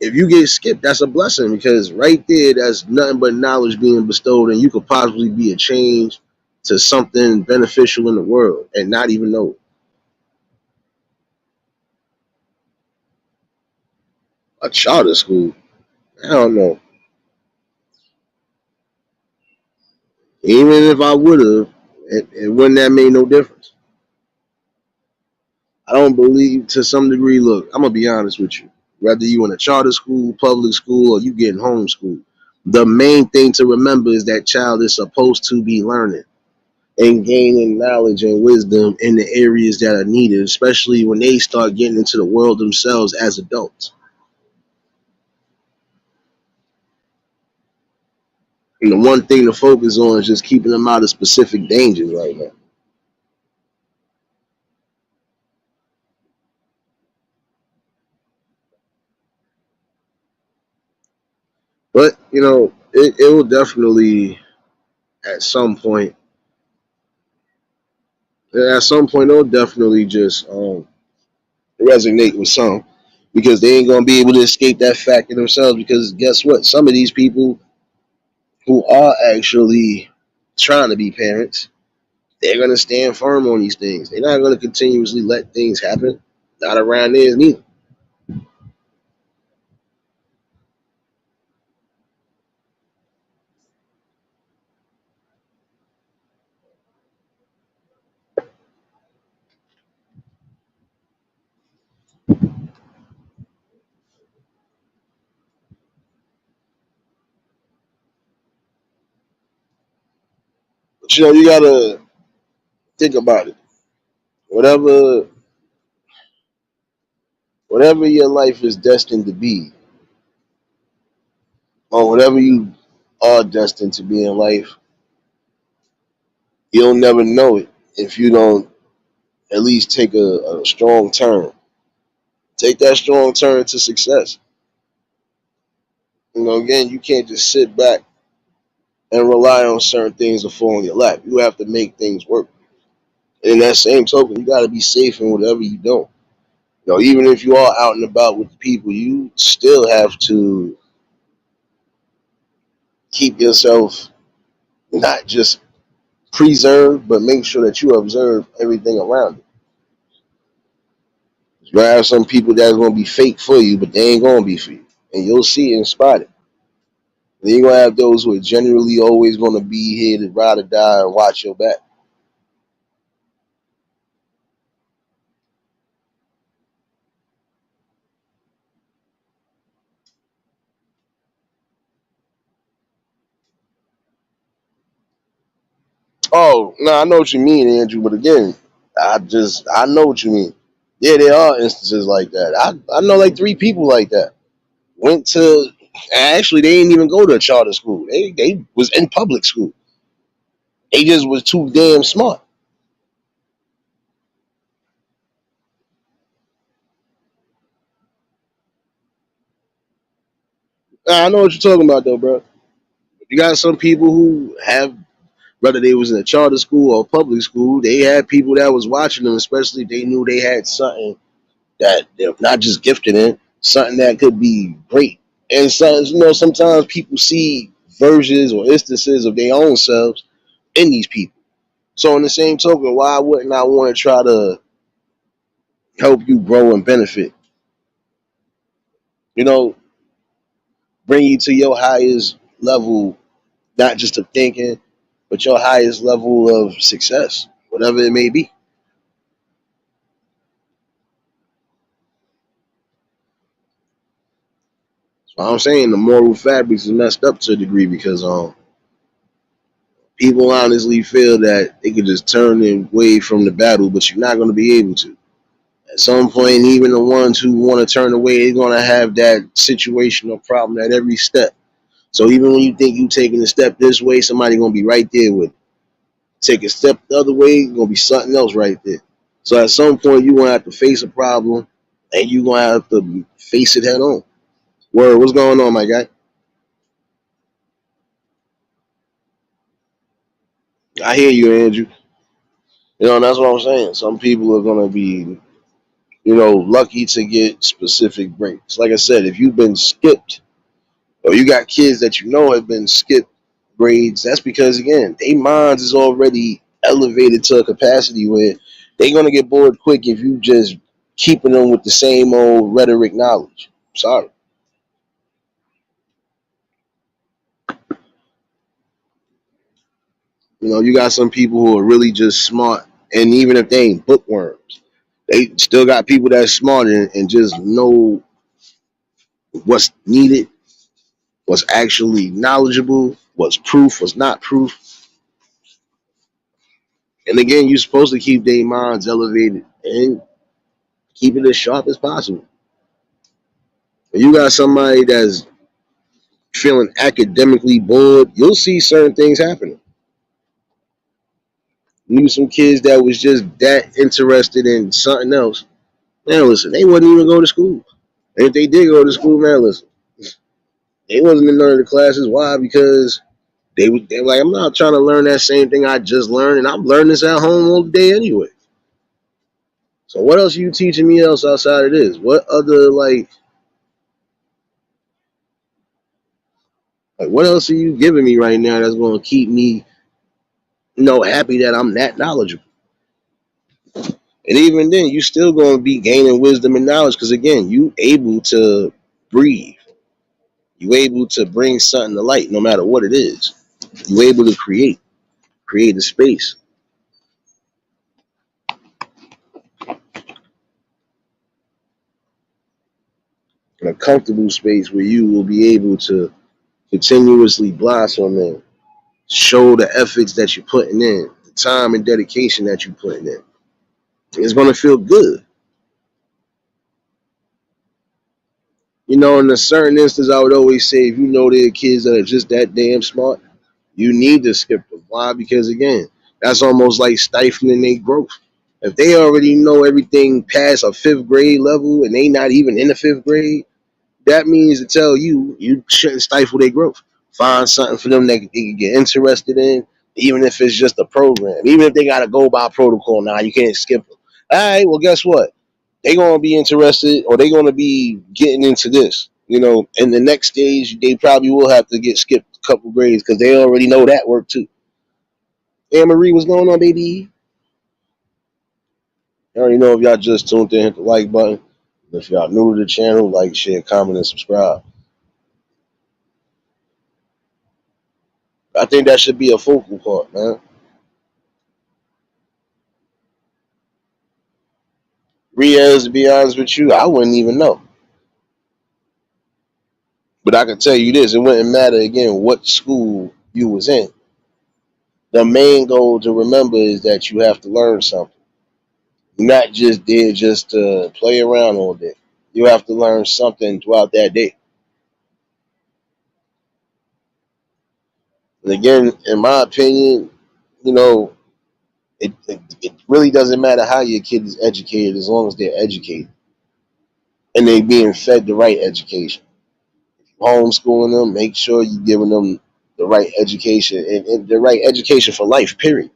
if you get skipped, that's a blessing because right there, that's nothing but knowledge being bestowed, and you could possibly be a change to something beneficial in the world and not even know it. A charter school, I don't know. Even if I would have, it wouldn't have made no difference. I don't believe to some degree. Look, I'm gonna be honest with you. Whether you in a charter school, public school, or you getting homeschooled, the main thing to remember is that child is supposed to be learning and gaining knowledge and wisdom in the areas that are needed, especially when they start getting into the world themselves as adults. And the one thing to focus on is just keeping them out of specific dangers right now. But it will definitely at some point. At some point, it'll definitely just resonate with some because they ain't gonna be able to escape that fact in themselves. Because guess what? Some of these people who are actually trying to be parents, they're gonna stand firm on these things. They're not gonna continuously let things happen. Not around theirs neither. But you gotta think about it. Whatever whatever your life is destined to be, or whatever you are destined to be in life, you'll never know it if you don't at least take a strong turn. Take that strong turn to success. Again, you can't just sit back and rely on certain things to fall in your lap. You have to make things work. And in that same token, you got to be safe in whatever you do. Even if you are out and about with the people, you still have to keep yourself not just preserved, but make sure that you observe everything around you. You're gonna have some people that's gonna be fake for you, but they ain't gonna be for you, and you'll see it and spot it. Then you're gonna have those who are generally always gonna be here to ride or die and watch your back. Oh, no, I know what you mean, Andrew. But again, I know what you mean. Yeah, there are instances like that. I know like three people like that. Went to Actually, they didn't even go to a charter school. They was in public school. They just was too damn smart. I know what you're talking about though, bro. You got some people who have, whether they was in a charter school or public school, they had people that was watching them, especially if they knew they had something that they're not just gifted in, something that could be great. And so, sometimes people see versions or instances of their own selves in these people. So in the same token, why wouldn't I want to try to help you grow and benefit? You know, bring you to your highest level, not just of thinking, but your highest level of success, whatever it may be. So I'm saying the moral fabric is messed up to a degree because people honestly feel that they could just turn away from the battle, but you're not going to be able to. At some point, even the ones who want to turn away, they're going to have that situation or problem at every step. So even when you think you're taking a step this way, somebody going to be right there with it. Take a step the other way, going to be something else right there. So at some point, you're going to have to face a problem, and you're going to have to face it head on. Word, what's going on, my guy? I hear you, Andrew. That's what I'm saying. Some people are going to be, lucky to get specific breaks. Like I said, if you've been skipped or you got kids that have been skipped grades, that's because again, their minds is already elevated to a capacity where they're gonna get bored quick if you just keeping them with the same old rhetoric knowledge. Sorry. You got some people who are really just smart, and even if they ain't bookworms, they still got people that's smart and just know what's needed, what's actually knowledgeable, what's proof, what's not proof. And again, you're supposed to keep their minds elevated and keep it as sharp as possible. When you got somebody that's feeling academically bored, you'll see certain things happening. Knew some kids that was just that interested in something else. Man, listen, they wouldn't even go to school. And if they did go to school, man, listen, they wasn't in none of the classes. Why? Because they were like, I'm not trying to learn that same thing I just learned, and I'm learning this at home all day anyway. So what else are you teaching me else outside of this? What other like what else are you giving me right now that's gonna keep me, happy that I'm that knowledgeable? And even then, you still gonna be gaining wisdom and knowledge because again, you able to breathe. You able to bring something to light, no matter what it is. You able to create a space, a comfortable space where you will be able to continuously blossom and show the efforts that you're putting in, the time and dedication that you're putting in. It's gonna feel good. In a certain instance, I would always say if there are kids that are just that damn smart, you need to skip them. Why? Because again, that's almost like stifling their growth. If they already know everything past a fifth grade level and they not even in the fifth grade, that means to tell you you shouldn't stifle their growth. Find something for them that they can get interested in, even if it's just a program. Even if they got to go by protocol now, you can't skip them. All right, well, guess what? They gonna be interested, or they gonna be getting into this. In the next stage, they probably will have to get skipped a couple grades because they already know that work too. Hey, Marie, what's going on, baby? I already know if y'all just tuned in, hit the like button. If y'all new to the channel, like, share, comment, and subscribe. I think that should be a focal part, man. Riaz, to be honest with you, I wouldn't even know. But I can tell you this, it wouldn't matter again what school you was in. The main goal to remember is that you have to learn something. You're not just there just to play around all day. You have to learn something throughout that day. And again, in my opinion, you know, it really doesn't matter how your kid is educated as long as they're educated and they being fed the right education. Homeschooling them, make sure you're giving them the right education and the right education for life, period.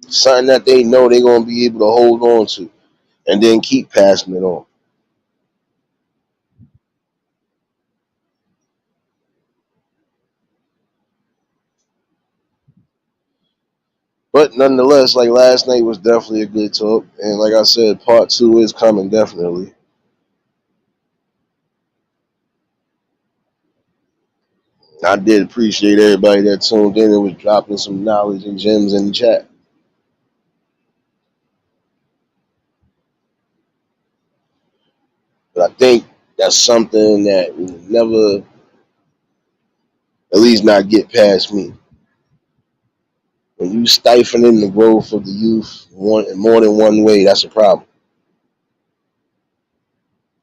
Something that they know they're going to be able to hold on to and then keep passing it on. But nonetheless, like last night was definitely a good talk. And like I said, part two is coming definitely. I did appreciate everybody that tuned in and was dropping some knowledge and gems in the chat. But I think that's something that will never, at least not get past me. When you stifling the growth of the youth in more than one way, that's a problem.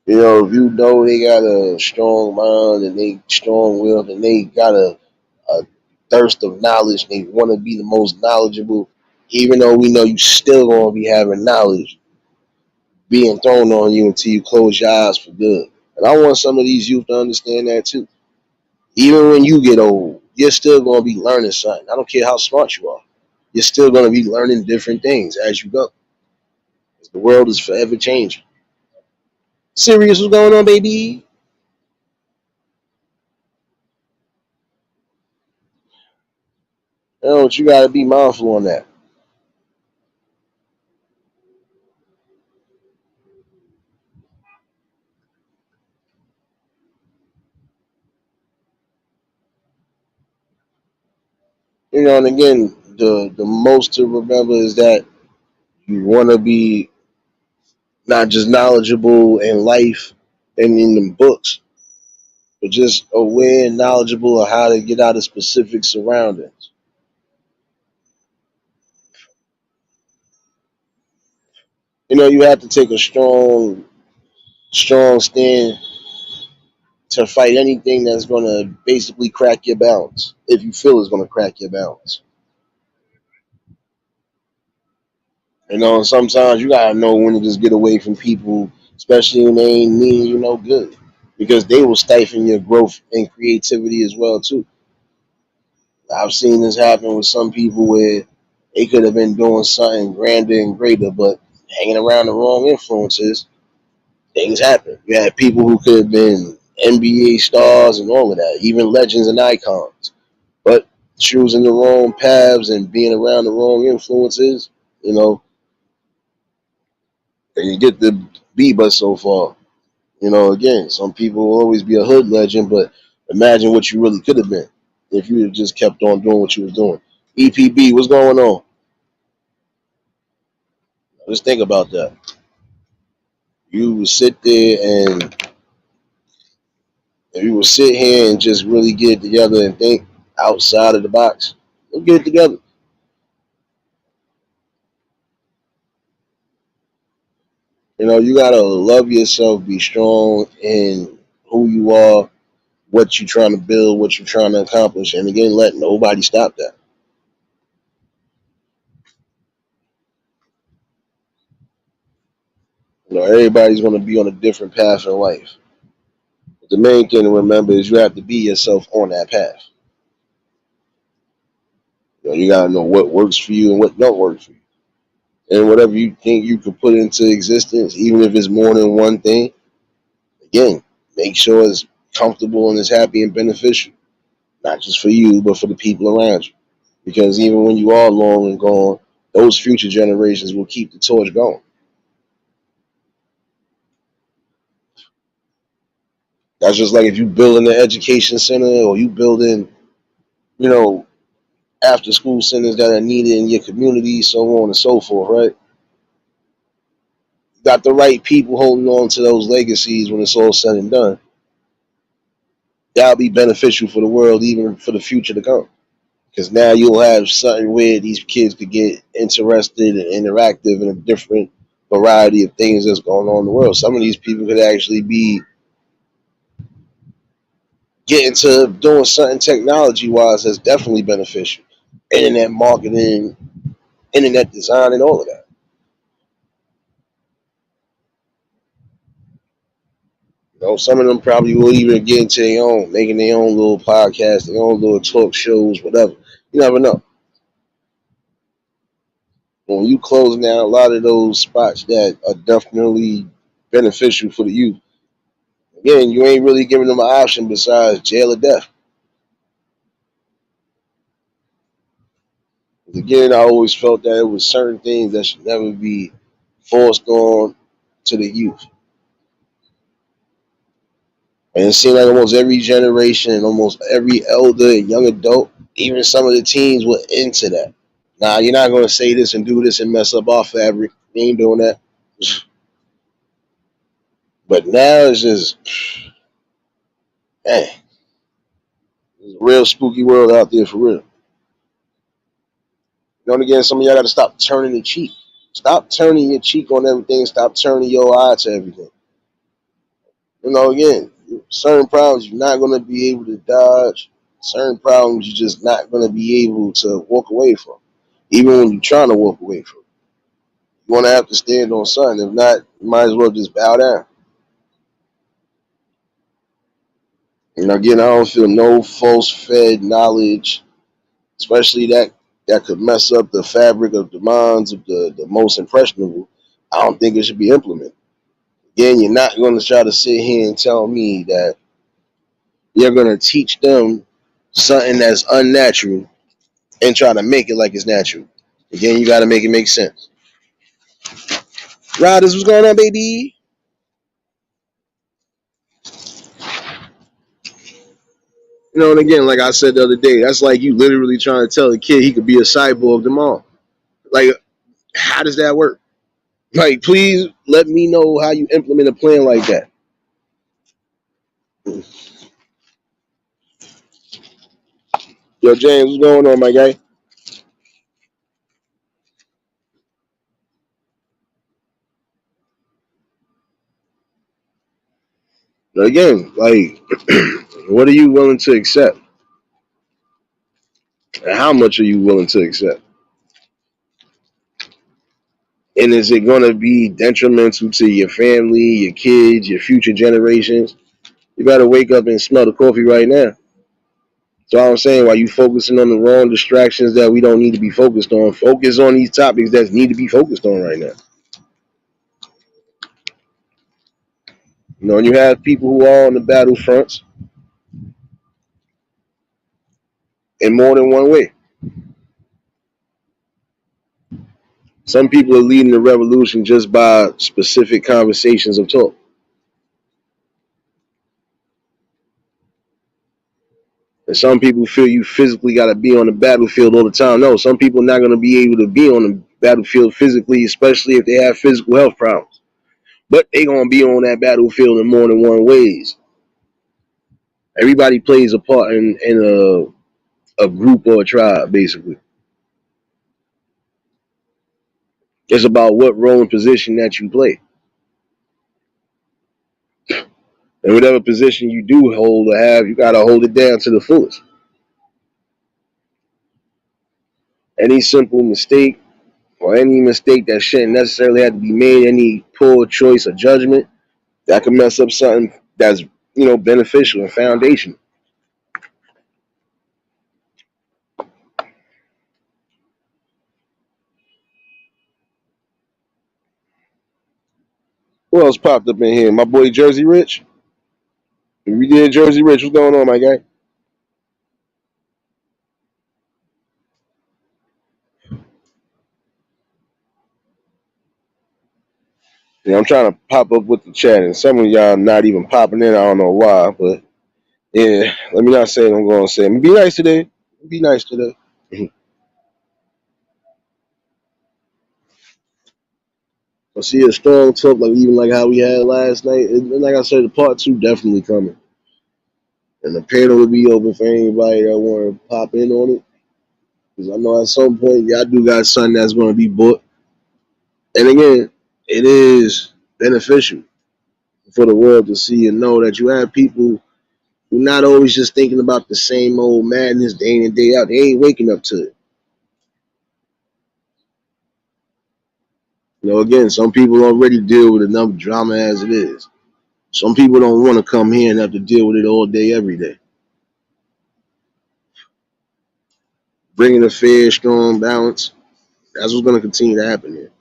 If you know they got a strong mind and they strong willed and they got a thirst of knowledge and they want to be the most knowledgeable, even though we know you still gonna be having knowledge being thrown on you until you close your eyes for good. And I want some of these youth to understand that too. Even when you get old, you're still gonna be learning something. I don't care how smart you are. You're still gonna be learning different things as you go. The world is forever changing. Serious, what's going on, baby? You gotta be mindful on that. And again, the most to remember is that you want to be not just knowledgeable in life and in the books, but just aware and knowledgeable of how to get out of specific surroundings. You have to take a strong stand to fight anything that's going to basically crack your balance. If you feel it's going to crack your balance, sometimes you gotta know when to just get away from people, especially when they ain't meaning you no good, because they will stifle your growth and creativity as well too. I've seen this happen with some people where they could have been doing something grander and greater, but hanging around the wrong influences, things happen. You had people who could have been NBA stars and all of that, even legends and icons, but choosing the wrong paths and being around the wrong influences, you know, and you get to be but so far. Again, some people will always be a hood legend, but imagine what you really could have been if you had just kept on doing what you was doing. EPB, what's going on? Just think about that. You would sit there and if you would sit here and just really get it together and think outside of the box, we'll get it together. You gotta love yourself, be strong in who you are, what you're trying to build, what you're trying to accomplish, and again, let nobody stop that. Everybody's gonna be on a different path in life. The main thing to remember is you have to be yourself on that path. You gotta know what works for you and what don't work for you. And whatever you think you can put into existence, even if it's more than one thing, again, make sure it's comfortable and it's happy and beneficial, not just for you, but for the people around you. Because even when you are long and gone, those future generations will keep the torch going. That's just like if you building an education center or you building, you know, after school centers that are needed in your community, so on and so forth, right? You got the right people holding on to those legacies when it's all said and done. That'll be beneficial for the world, even for the future to come. Because now you'll have something where these kids could get interested and interactive in a different variety of things that's going on in the world. Some of these people could actually be getting to doing something technology wise that's definitely beneficial. Internet marketing, internet design, and all of that. Some of them probably will even get into their own, making their own little podcast, their own little talk shows, whatever. You never know. When you closing down a lot of those spots that are definitely beneficial for the youth, again, you ain't really giving them an option besides jail or death. Again, I always felt that it was certain things that should never be forced on to the youth. And it seemed like almost every generation and almost every elder and young adult, even some of the teens were into that. Nah, you're not going to say this and do this and mess up our fabric. We ain't doing that. But now it's just, man, it's a real spooky world out there for real. And again, some of y'all got to stop turning the cheek. Stop turning your cheek on everything. Stop turning your eye to everything. Again, certain problems you're not going to be able to dodge. Certain problems you're just not going to be able to walk away from, even when you're trying to walk away from. You're going to have to stand on something. If not, you might as well just bow down. And again, I don't feel no false fed knowledge, especially that could mess up the fabric of the minds of the most impressionable. I don't think it should be implemented. Again, you're not going to try to sit here and tell me that you're going to teach them something that's unnatural and try to make it like it's natural. Again, you got to make it make sense. Riders, what's going on, baby? And again, like I said the other day, that's like you literally trying to tell a kid he could be a cyborg tomorrow. Like, how does that work? Like, please let me know how you implement a plan like that. Yo, James, what's going on, my guy? Again, like, what are you willing to accept? And how much are you willing to accept? And is it going to be detrimental to your family, your kids, your future generations? You better wake up and smell the coffee right now. So I'm saying, while you focusing on the wrong distractions that we don't need to be focused on, focus on these topics that need to be focused on right now. And you have people who are on the battlefronts in more than one way. Some people are leading the revolution just by specific conversations of talk. And some people feel you physically got to be on the battlefield all the time. No, some people are not going to be able to be on the battlefield physically, especially if they have physical health problems. But they're going to be on that battlefield in more than one ways. Everybody plays a part in a group or a tribe, basically. It's about what role and position that you play. And whatever position you do hold or have, you got to hold it down to the fullest. Any simple mistake or any mistake that shouldn't necessarily have to be made, any poor choice or judgment, that can mess up something that's beneficial and foundational. Who else popped up in here? My boy Jersey Rich. We did Jersey Rich. What's going on, my guy? Yeah, I'm trying to pop up with the chat, and some of y'all not even popping in. I don't know why, but yeah, let me not say what I'm going to say. Be nice today. Be nice today. I see a strong talk, like even like how we had last night. And like I said, the part two definitely coming, and the panel will be open for anybody that want to pop in on it. Because I know at some point y'all do got something that's going to be booked. And again, it is beneficial for the world to see and know that you have people who not always just thinking about the same old madness day in and day out. They ain't waking up to it. Again, some people already deal with enough drama as it is. Some people don't want to come here and have to deal with it all day, every day. Bringing a fair, strong balance. That's what's going to continue to happen here.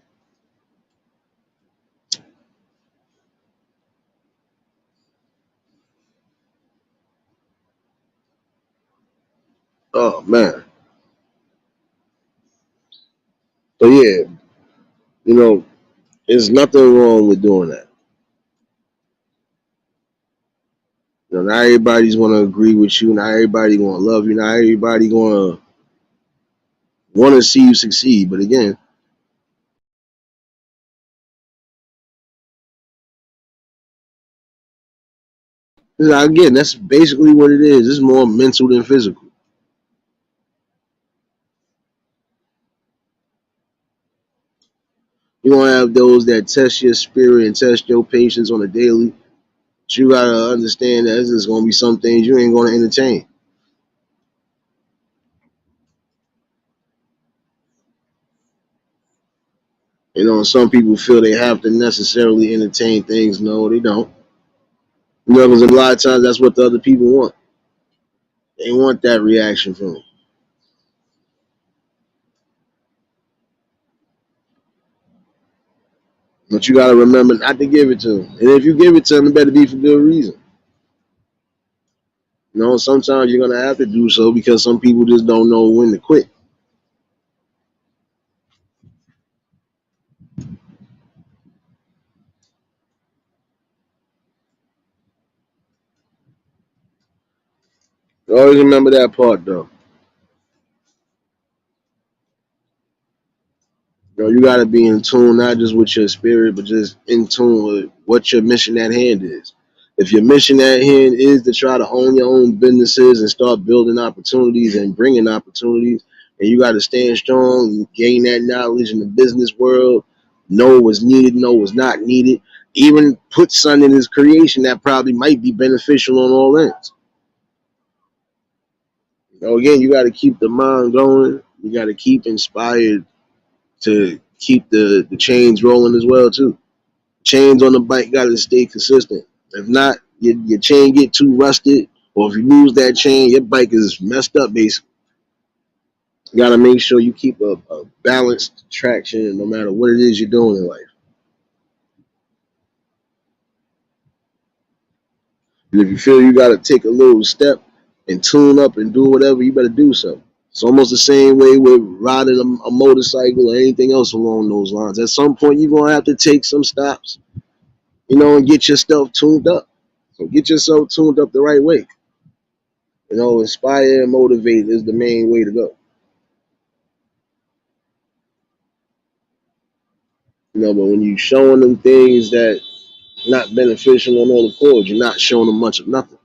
Oh, man. So, yeah, there's nothing wrong with doing that. Not everybody's going to agree with you. Not everybody going to love you. Not everybody going to want to see you succeed. But again, that's basically what it is. It's more mental than physical. You're going to have those that test your spirit and test your patience on a daily. But you got to understand that there's going to be some things you ain't going to entertain. Some people feel they have to necessarily entertain things. No, they don't. Because a lot of times that's what the other people want. They want that reaction from them. But you got to remember not to give it to them. And if you give it to them, it better be for good reason. Sometimes you're going to have to do so because some people just don't know when to quit. Always remember that part, though. You got to be in tune, not just with your spirit, but just in tune with what your mission at hand is. If your mission at hand is to try to own your own businesses and start building opportunities and bringing opportunities, and you got to stand strong, gain that knowledge in the business world, know what's needed, know what's not needed, even put something in his creation that probably might be beneficial on all ends. Again, you got to keep the mind going. You got to keep inspired to keep the chains rolling as well too. Chains on the bike got to stay consistent. If not, your chain get too rusted, or if you lose that chain, your bike is messed up basically. You got to make sure you keep a balanced traction no matter what it is you're doing in life. And if you feel you got to take a little step and tune up and do whatever, you better do so. It's almost the same way with riding a motorcycle or anything else along those lines. At some point, you're going to have to take some stops, and get yourself tuned up. So get yourself tuned up the right way. Inspire and motivate is the main way to go. But when you showing them things that not beneficial on all accords, you're not showing them much of nothing.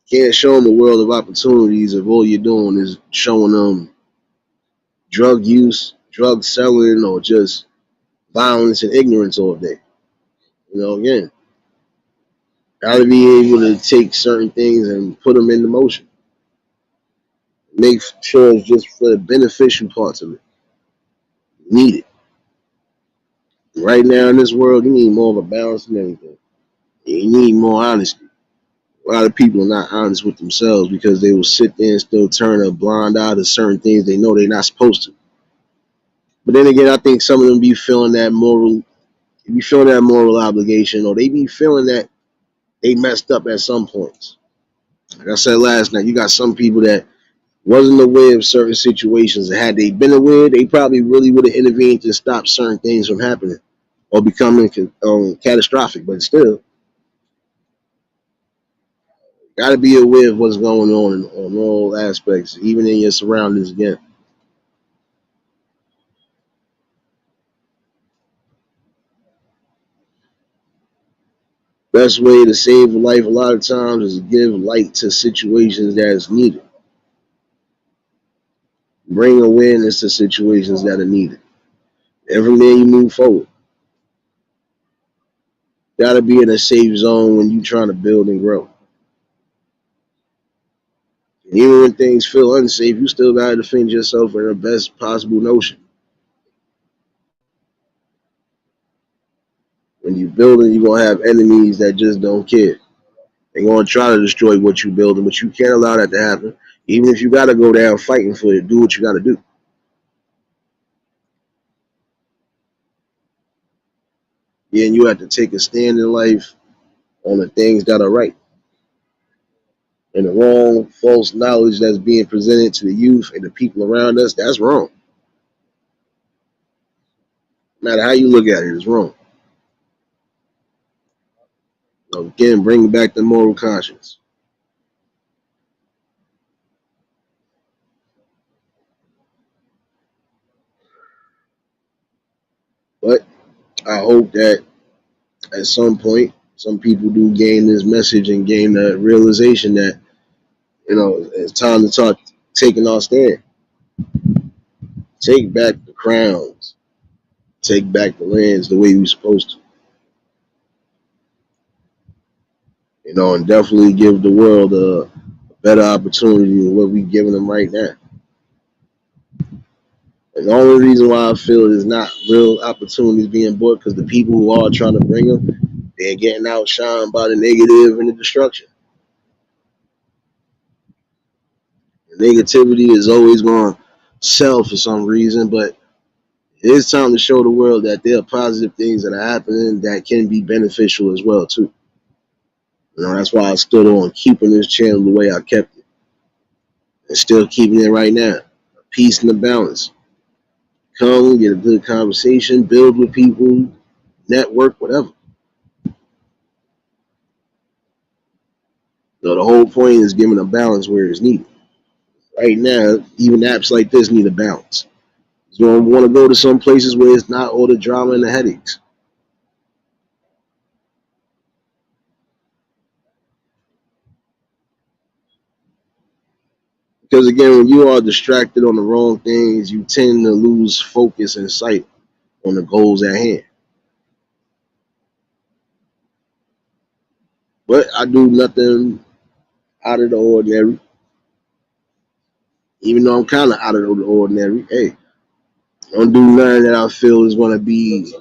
You can't show them a world of opportunities if all you're doing is showing them drug use, drug selling, or just violence and ignorance all day. Again, gotta be able to take certain things and put them into motion. Make sure it's just for the beneficial parts of it. Need it. Right now in this world, you need more of a balance than anything. You need more honesty. A lot of people are not honest with themselves because they will sit there and still turn a blind eye to certain things they know they're not supposed to. But then again, I think some of them be feeling that moral obligation, or they be feeling that they messed up at some points. Like I said last night, you got some people that wasn't aware of certain situations, and had they been aware, they probably really would have intervened to stop certain things from happening or becoming catastrophic. But still, got to be aware of what's going on all aspects, even in your surroundings. Again, best way to save a life a lot of times is to give light to situations that is needed. Bring awareness to situations that are needed. Every day you move forward, got to be in a safe zone when you're trying to build and grow. And even when things feel unsafe, you still got to defend yourself in the best possible notion. When you're building, you're going to have enemies that just don't care. They're going to try to destroy what you're building, but you can't allow that to happen. Even if you got to go down fighting for it, do what you got to do. Yeah, and you have to take a stand in life on the things that are right. And the wrong, false knowledge that's being presented to the youth and the people around us, that's wrong. No matter how you look at it, it's wrong. So again, bring back the moral conscience. But I hope that at some point, some people do gain this message and gain the realization that, it's time to start taking our stand. Take back the crowns. Take back the lands the way we're supposed to. And definitely give the world a better opportunity than what we're giving them right now. And the only reason why I feel there's not real opportunities being bought because the people who are trying to bring them, they're getting outshined by the negative and the destruction. The negativity is always going to sell for some reason, but it's time to show the world that there are positive things that are happening that can be beneficial as well too. That's why I stood on keeping this channel the way I kept it, and still keeping it right now. Peace and the balance. Come, get a good conversation, build with people, network, whatever. The whole point is giving a balance where it's needed. Right now, even apps like this need a balance. You don't want to go to some places where it's not all the drama and the headaches. Because again, when you are distracted on the wrong things, you tend to lose focus and sight on the goals at hand. But I do nothing out of the ordinary. Even though I'm kind of out of the ordinary, hey, don't do nothing that I feel is going to be.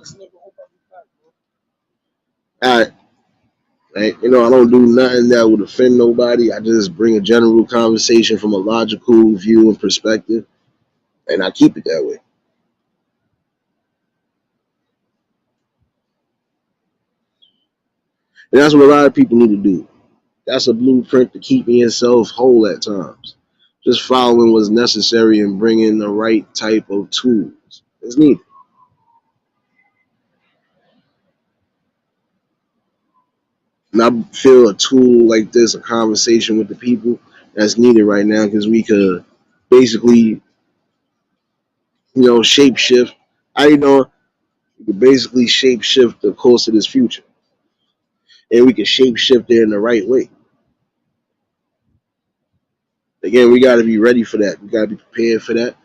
I, right? I don't do nothing that would offend nobody. I just bring a general conversation from a logical view and perspective, and I keep it that way. And that's what a lot of people need to do. That's a blueprint to keeping yourself whole at times. Just following what's necessary and bringing the right type of tools. It's needed. And I feel a tool like this, a conversation with the people, that's needed right now because we could basically, shape shift. How you know? We could basically shape shift the course of this future, and we can shape shift it in the right way. Again, we got to be ready for that. We got to be prepared for that.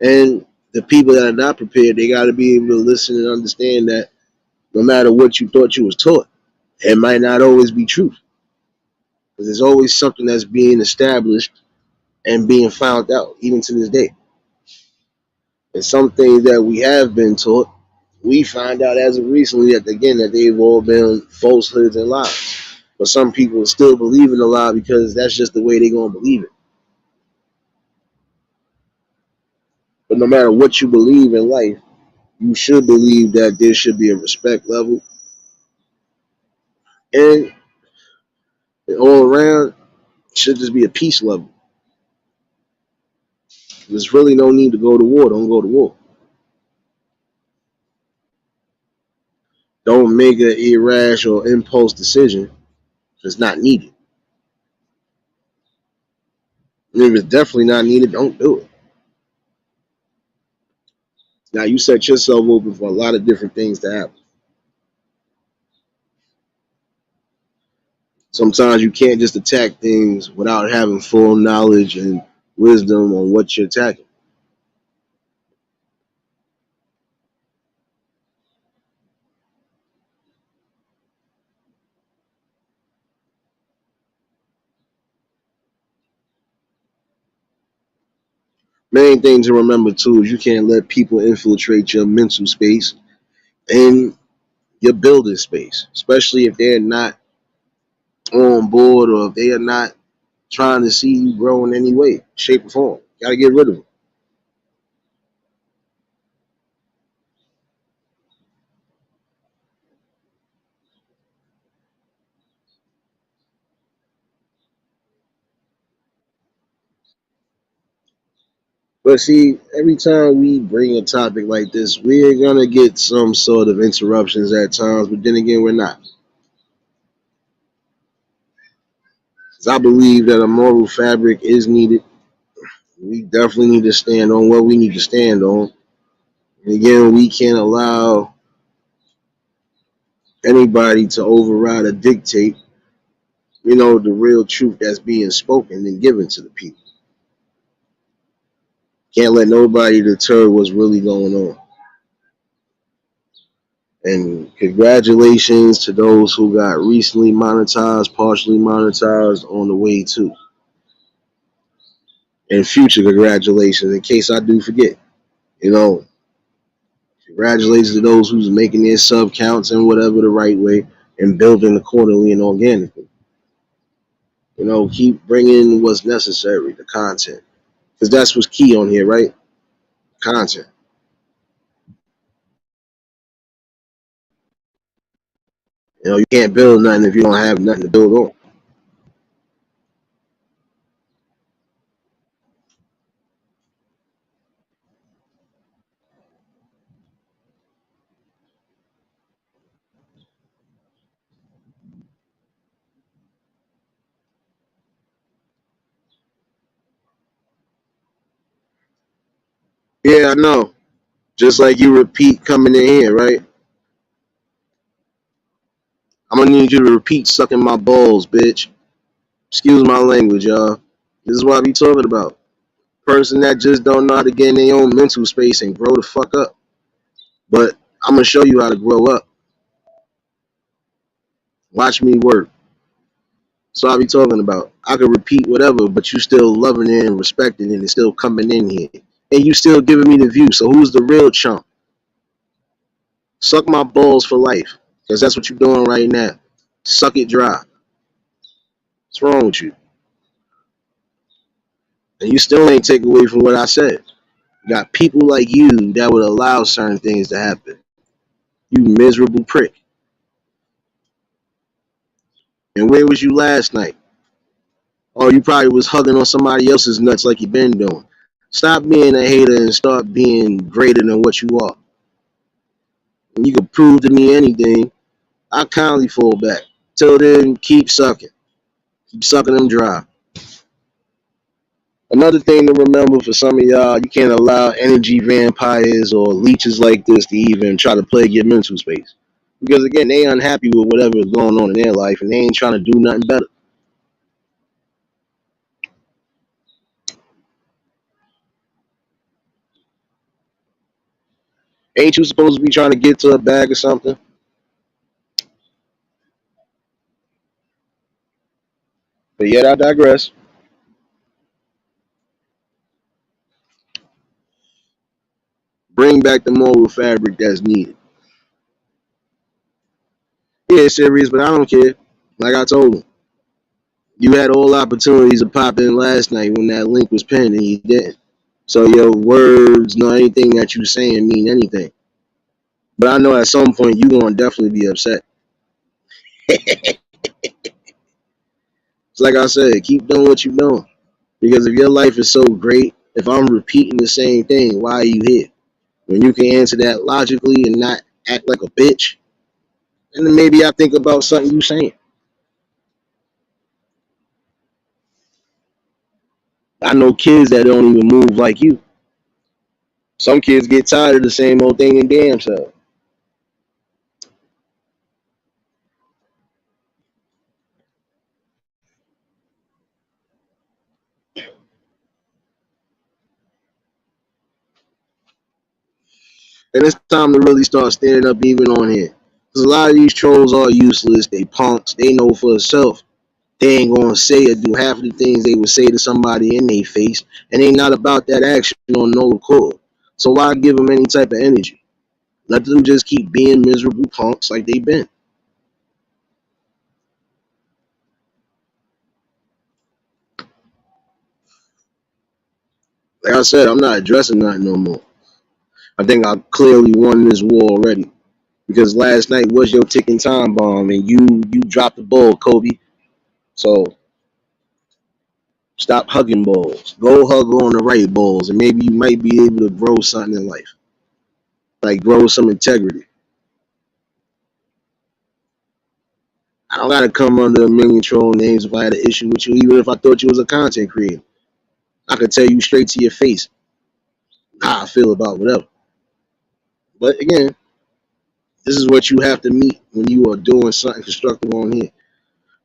And the people that are not prepared, they got to be able to listen and understand that no matter what you thought you was taught, it might not always be truth. Because there's always something that's being established and being found out, even to this day. And some things that we have been taught We find out as of recently that again that they've all been falsehoods and lies. But some people still believe in the lie because that's just the way they're gonna believe it. But no matter what you believe in life, you should believe that there should be a respect level and all around should just be a peace level. There's really no need to go to war. Don't go to war. Don't make an irrational impulse decision. It's not needed. And if it's definitely not needed, don't do it. Now you set yourself open for a lot of different things to happen. Sometimes you can't just attack things without having full knowledge and wisdom on what you're attacking. Main thing to remember too is you can't let people infiltrate your mental space and your building space, especially if they're not on board or if they are not trying to see you grow in any way, shape, or form. You gotta get rid of them. But see, every time we bring a topic like this, we're gonna get some sort of interruptions at times, but then again, we're not. 'Cause I believe that a moral fabric is needed. We definitely need to stand on what we need to stand on. And again, we can't allow anybody to override or dictate, the real truth that's being spoken and given to the people. Can't let nobody deter what's really going on. And congratulations to those who got recently monetized, partially monetized on the way too. And future congratulations in case I do forget. You know, congratulations to those who's making their sub counts and whatever the right way and building accordingly and organically. Keep bringing what's necessary, the content. Because that's what's key on here, right? Content. You can't build nothing if you don't have nothing to build on. Yeah, I know. Just like you repeat coming in here, right? I'm gonna need you to repeat sucking my balls, bitch. Excuse my language, y'all. This is what I be talking about. Person that just don't know how to get in their own mental space and grow the fuck up. But I'm gonna show you how to grow up. Watch me work. So I be talking about. I could repeat whatever, but you still loving it and respecting it and still coming in here. And you still giving me the view. So who's the real chump? Suck my balls for life. Because that's what you're doing right now. Suck it dry. What's wrong with you? And you still ain't take away from what I said. You got people like you that would allow certain things to happen. You miserable prick. And where was you last night? Oh, you probably was hugging on somebody else's nuts like you been doing. Stop being a hater and start being greater than what you are. When you can prove to me anything, I kindly fall back. Till then, keep sucking. Keep sucking them dry. Another thing to remember for some of y'all, you can't allow energy vampires or leeches like this to even try to plague your mental space. Because again, they unhappy with whatever is going on in their life and they ain't trying to do nothing better. Ain't you supposed to be trying to get to a bag or something? But yet I digress. Bring back the moral fabric that's needed. Yeah, it's serious, but I don't care. Like I told him, you had all opportunities to pop in last night when that link was pinned and you didn't. So your words, no anything that you saying mean anything. But I know at some point you gonna definitely be upset. It's like I said, keep doing what you're doing. Because if your life is so great, if I'm repeating the same thing, why are you here? When you can answer that logically and not act like a bitch, and then maybe I think about something you saying. I know kids that don't even move like you. Some kids get tired of the same old thing and damn self. And it's time to really start standing up even on here. Because a lot of these trolls are useless. They punks. They know for themselves. They ain't gonna say or do half of the things they would say to somebody in their face, and they not about that action on no accord. So why give them any type of energy? Let them just keep being miserable punks like they been. Like I said, I'm not addressing nothing no more. I think I clearly won this war already because last night was your ticking time bomb, and you dropped the ball, Kobe. So stop hugging balls. Go hug on the right balls, and maybe you might be able to grow something in life, like grow some integrity. I don't gotta come under a million troll names if I had an issue with you, even if I thought you was a content creator. I could tell you straight to your face how I feel about whatever. But again, this is what you have to meet when you are doing something constructive on here.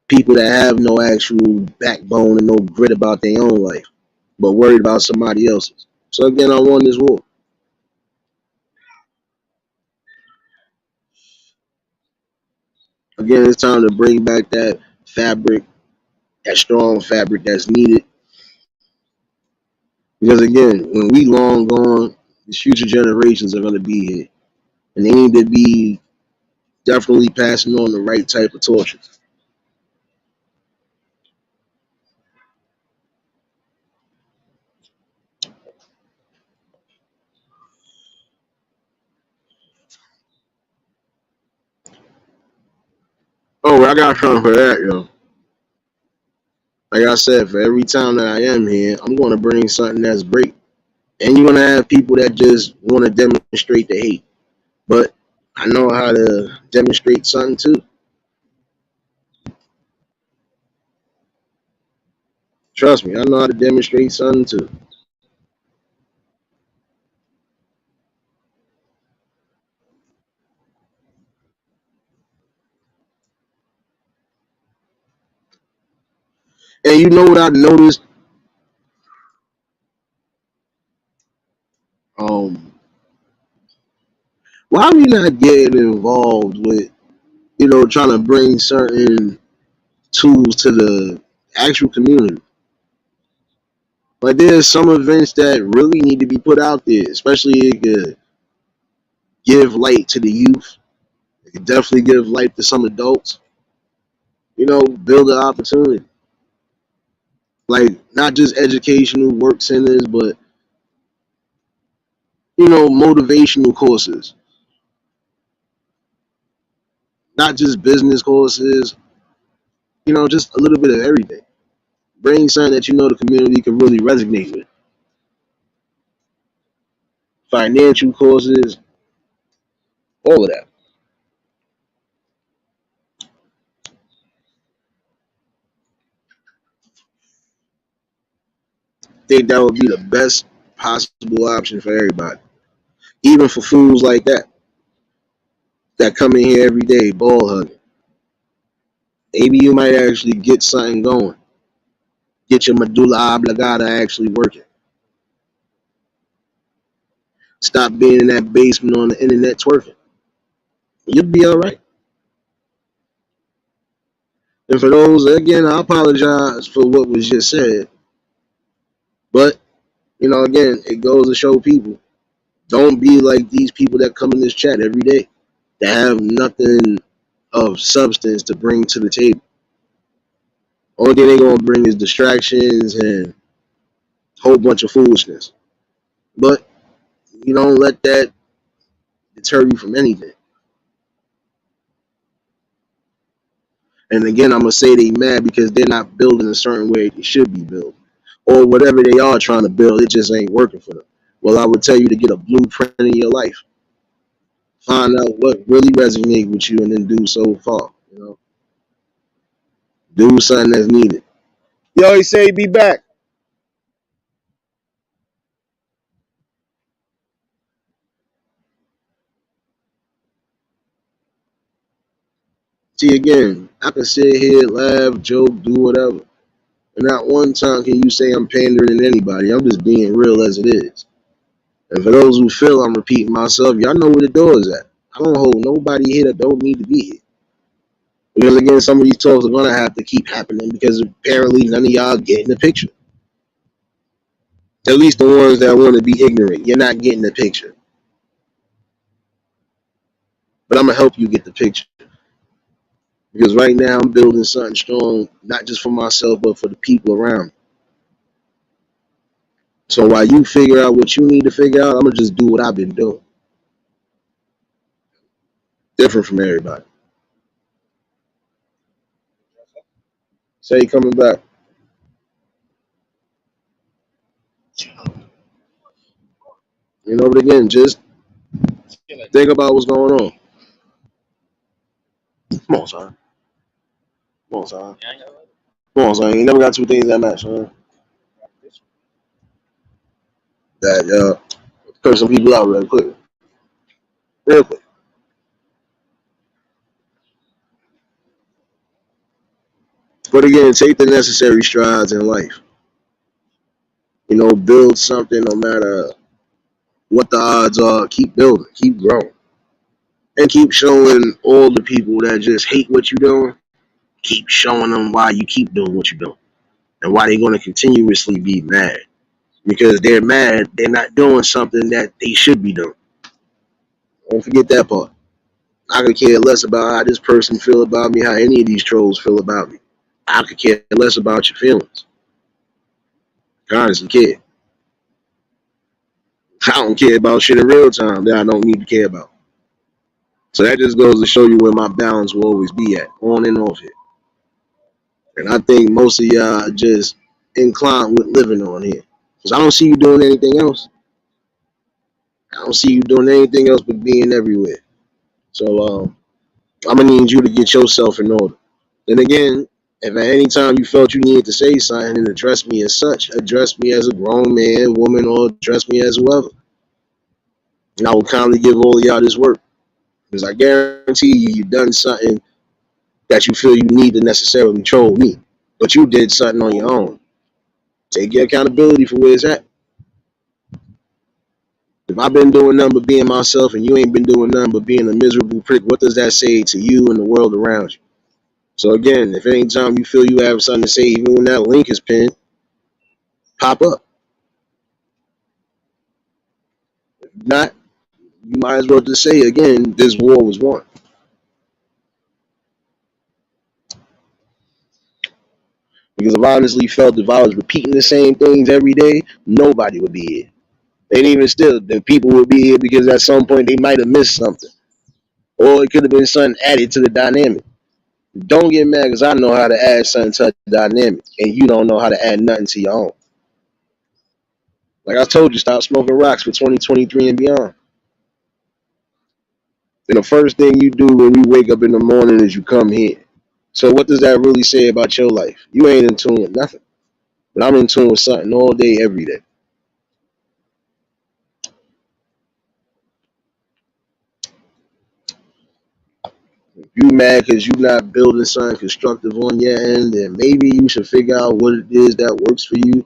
People that have no actual backbone and no grit about their own life, but worried about somebody else's. So again, I won this war. Again, it's time to bring back that fabric, that strong fabric that's needed. Because again, when we long gone, the future generations are going to be here, and they need to be definitely passing on the right type of torches. Oh, I got something for that, yo. Like I said, for every time that I am here, I'm going to bring something that's great. And you're going to have people that just want to demonstrate the hate. But I know how to demonstrate something too. Trust me, I know how to demonstrate something too. And you know what I noticed? Um, why are we not getting involved with, trying to bring certain tools to the actual community? Like there's some events that really need to be put out there, especially it could give light to the youth. It could definitely give light to some adults. Build an opportunity. Like not just educational work centers, but motivational courses, not just business courses. Just a little bit of everything. Bring something that the community can really resonate with. Financial courses, all of that. I think that would be the best possible option for everybody. Even for fools like that come in here every day, ball hugging. Maybe you might actually get something going. Get your medulla oblongata actually working. Stop being in that basement on the internet twerking. You'll be all right. And for those, again, I apologize for what was just said. But, again, it goes to show people don't be like these people that come in this chat every day that have nothing of substance to bring to the table. Only thing they gonna bring is distractions and a whole bunch of foolishness. But you don't let that deter you from anything. And again, I'm gonna say they mad because they're not building a certain way they should be built, or whatever they are trying to build, it just ain't working for them. Well, I would tell you to get a blueprint in your life, find out what really resonates with you, and then do so far. Do something that's needed. Yo, he say be back. See again, I can sit here, laugh, joke, do whatever. And not one time can you say I'm pandering to anybody. I'm just being real as it is. And for those who feel I'm repeating myself, y'all know where the door is at. I don't hold nobody here that don't need to be here. Because again, some of these talks are gonna have to keep happening because apparently none of y'all getting the picture. At least the ones that want to be ignorant. You're not getting the picture. But I'm gonna help you get the picture. Because right now I'm building something strong, not just for myself, but for the people around me. So while you figure out what you need to figure out, I'm gonna just do what I've been doing. Different from everybody. Say coming back. But again, just think about what's going on. Come on, son. Come on, son. Come on, son. You never got two things that match, son. That curse some people out real quick. Real quick. But again, take the necessary strides in life. Build something no matter what the odds are. Keep building, keep growing. And keep showing all the people that just hate what you're doing, keep showing them why you keep doing what you're doing. And why they're going to continuously be mad. Because they're mad, they're not doing something that they should be doing. Don't forget that part. I could care less about how this person feel about me, how any of these trolls feel about me. I could care less about your feelings. I honestly care. I don't care about shit in real time that I don't need to care about. So that just goes to show you where my balance will always be at, on and off here. And I think most of y'all are just inclined with living on here. Because I don't see you doing anything else. I don't see you doing anything else but being everywhere. So I'm going to need you to get yourself in order. Then again, if at any time you felt you needed to say something and address me as such, address me as a grown man, woman, or address me as whoever. And I will kindly give all of y'all this work. Because I guarantee you've done something that you feel you need to necessarily troll me. But you did something on your own. Take your accountability for where it's at. If I've been doing nothing but being myself and you ain't been doing nothing but being a miserable prick, what does that say to you and the world around you? So again, if any time you feel you have something to say, even when that link is pinned, pop up. If not, you might as well just say again, this war was won. Because if I honestly felt if I was repeating the same things every day, nobody would be here. And even still, the people would be here because at some point they might have missed something. Or it could have been something added to the dynamic. Don't get mad because I know how to add something to the dynamic and you don't know how to add nothing to your own. Like I told you, stop smoking rocks for 2023 and beyond. And the first thing you do when you wake up in the morning is you come here. So what does that really say about your life? You ain't in tune with nothing. But I'm in tune with something all day, every day. If you mad because you're not building something constructive on your end, then maybe you should figure out what it is that works for you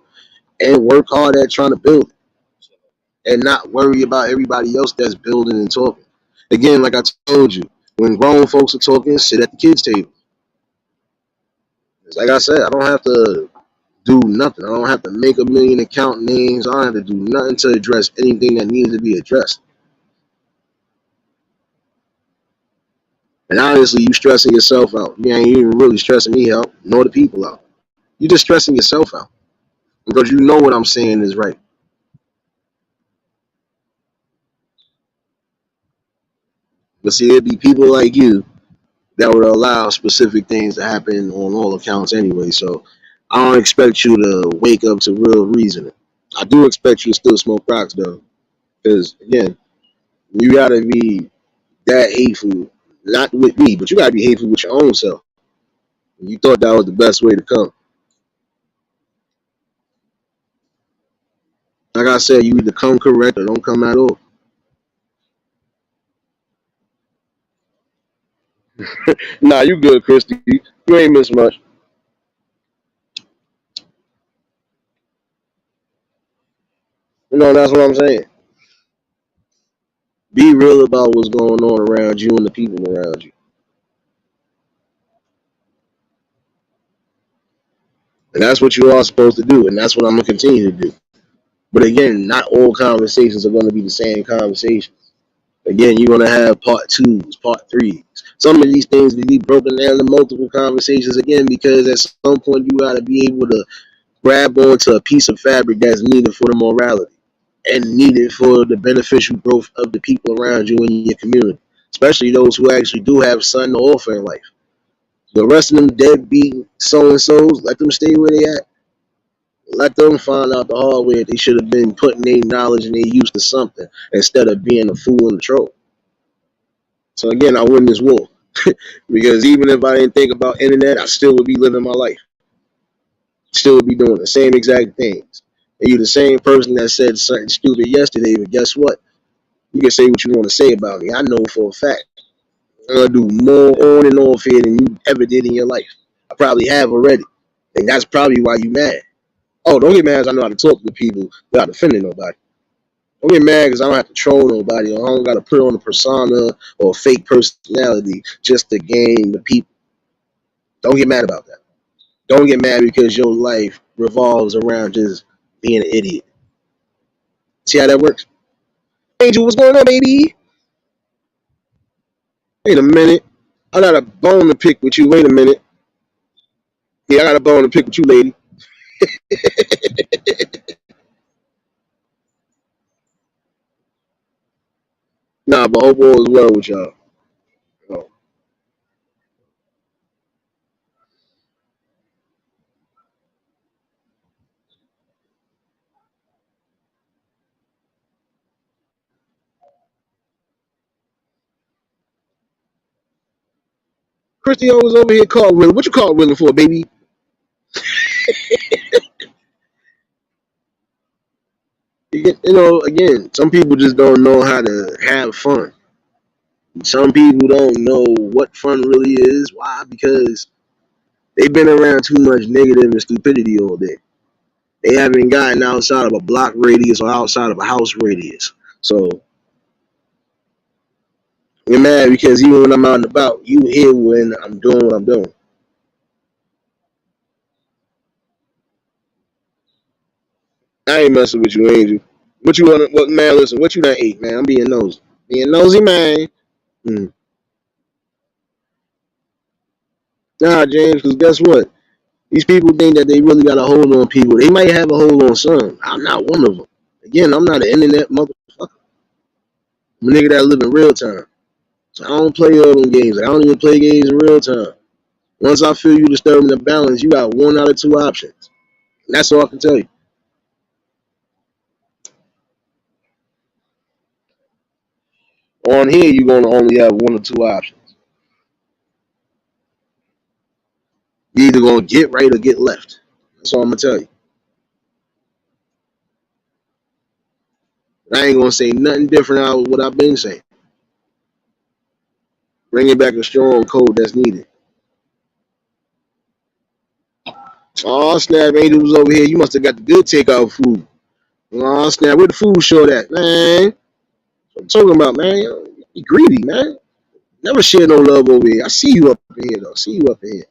and work hard at trying to build it. And not worry about everybody else that's building and talking. Again, like I told you, when grown folks are talking, sit at the kids' table. Like I said, I don't have to do nothing. I don't have to make a million account names. I don't have to do nothing to address anything that needs to be addressed. And honestly, you stressing yourself out. You ain't even really stressing me out, nor the people out. You just stressing yourself out because you know what I'm saying is right. But see, it'd be people like you that would allow specific things to happen on all accounts anyway. So I don't expect you to wake up to real reasoning. I do expect you to still smoke rocks though, because again, you gotta be that hateful, not with me, but you gotta be hateful with your own self. You thought that was the best way to come. Like I said, you either come correct or don't come at all. Nah, you good, Christy. You ain't miss much. You know, that's what I'm saying. Be real about what's going on around you and the people around you. And that's what you are supposed to do. And that's what I'm going to continue to do. But again, not all conversations are going to be the same conversation. Again, you're going to have part twos, part threes. Some of these things will be broken down to multiple conversations again because at some point you got to be able to grab onto a piece of fabric that's needed for the morality and needed for the beneficial growth of the people around you in your community, especially those who actually do have something to offer in life. The rest of them deadbeat so and so's, let them stay where they at. Let them find out the hard way that they should have been putting their knowledge and their use to something instead of being a fool and a troll. So again, I win this war because even if I didn't think about internet, I still would be living my life. Still would be doing the same exact things. And you're the same person that said something stupid yesterday, but guess what? You can say what you want to say about me. I know for a fact I'm gonna do more on and off here than you ever did in your life. I probably have already, and that's probably why you mad. Oh, don't get mad because I know how to talk to people without offending nobody. Don't get mad because I don't have to troll nobody or I don't got to put on a persona or a fake personality just to gain the people. Don't get mad about that. Don't get mad because your life revolves around just being an idiot. See how that works? Angel, what's going on, baby? Wait a minute. I got a bone to pick with you. Wait a minute. Yeah, I got a bone to pick with you, lady. Nah, but hope all is well with y'all. Oh. Christy was over here cartwheeling. What you cartwheeling for, baby? You know, again, some people just don't know how to have fun. Some people don't know what fun really is. Why? Because they've been around too much negative and stupidity all day. They haven't gotten outside of a block radius or outside of a house radius. So you're mad because even when I'm out and about, you here when I'm doing what I'm doing. I ain't messing with you, Angel. What you want? What man? Listen, what you done ate, man? I'm being nosy. Being nosy, man. Mm. Nah, James. Because guess what? These people think that they really got a hold on people. They might have a hold on some. I'm not one of them. Again, I'm not an internet motherfucker. I'm a nigga that live in real time. So I don't play all them games. I don't even play games in real time. Once I feel you disturbing the balance, you got one out of two options. And that's all I can tell you. On here, you're going to only have one or two options. You're either going to get right or get left. That's all I'm going to tell you. I ain't going to say nothing different out of what I've been saying. Bringing back a strong code that's needed. Oh, snap, Angel was over here. You must have got the good takeout food. Oh, snap, where the food short at? Man, what I'm talking about, man. You greedy, man. Never share no love over here. I see you up in here, though. I see you up in here.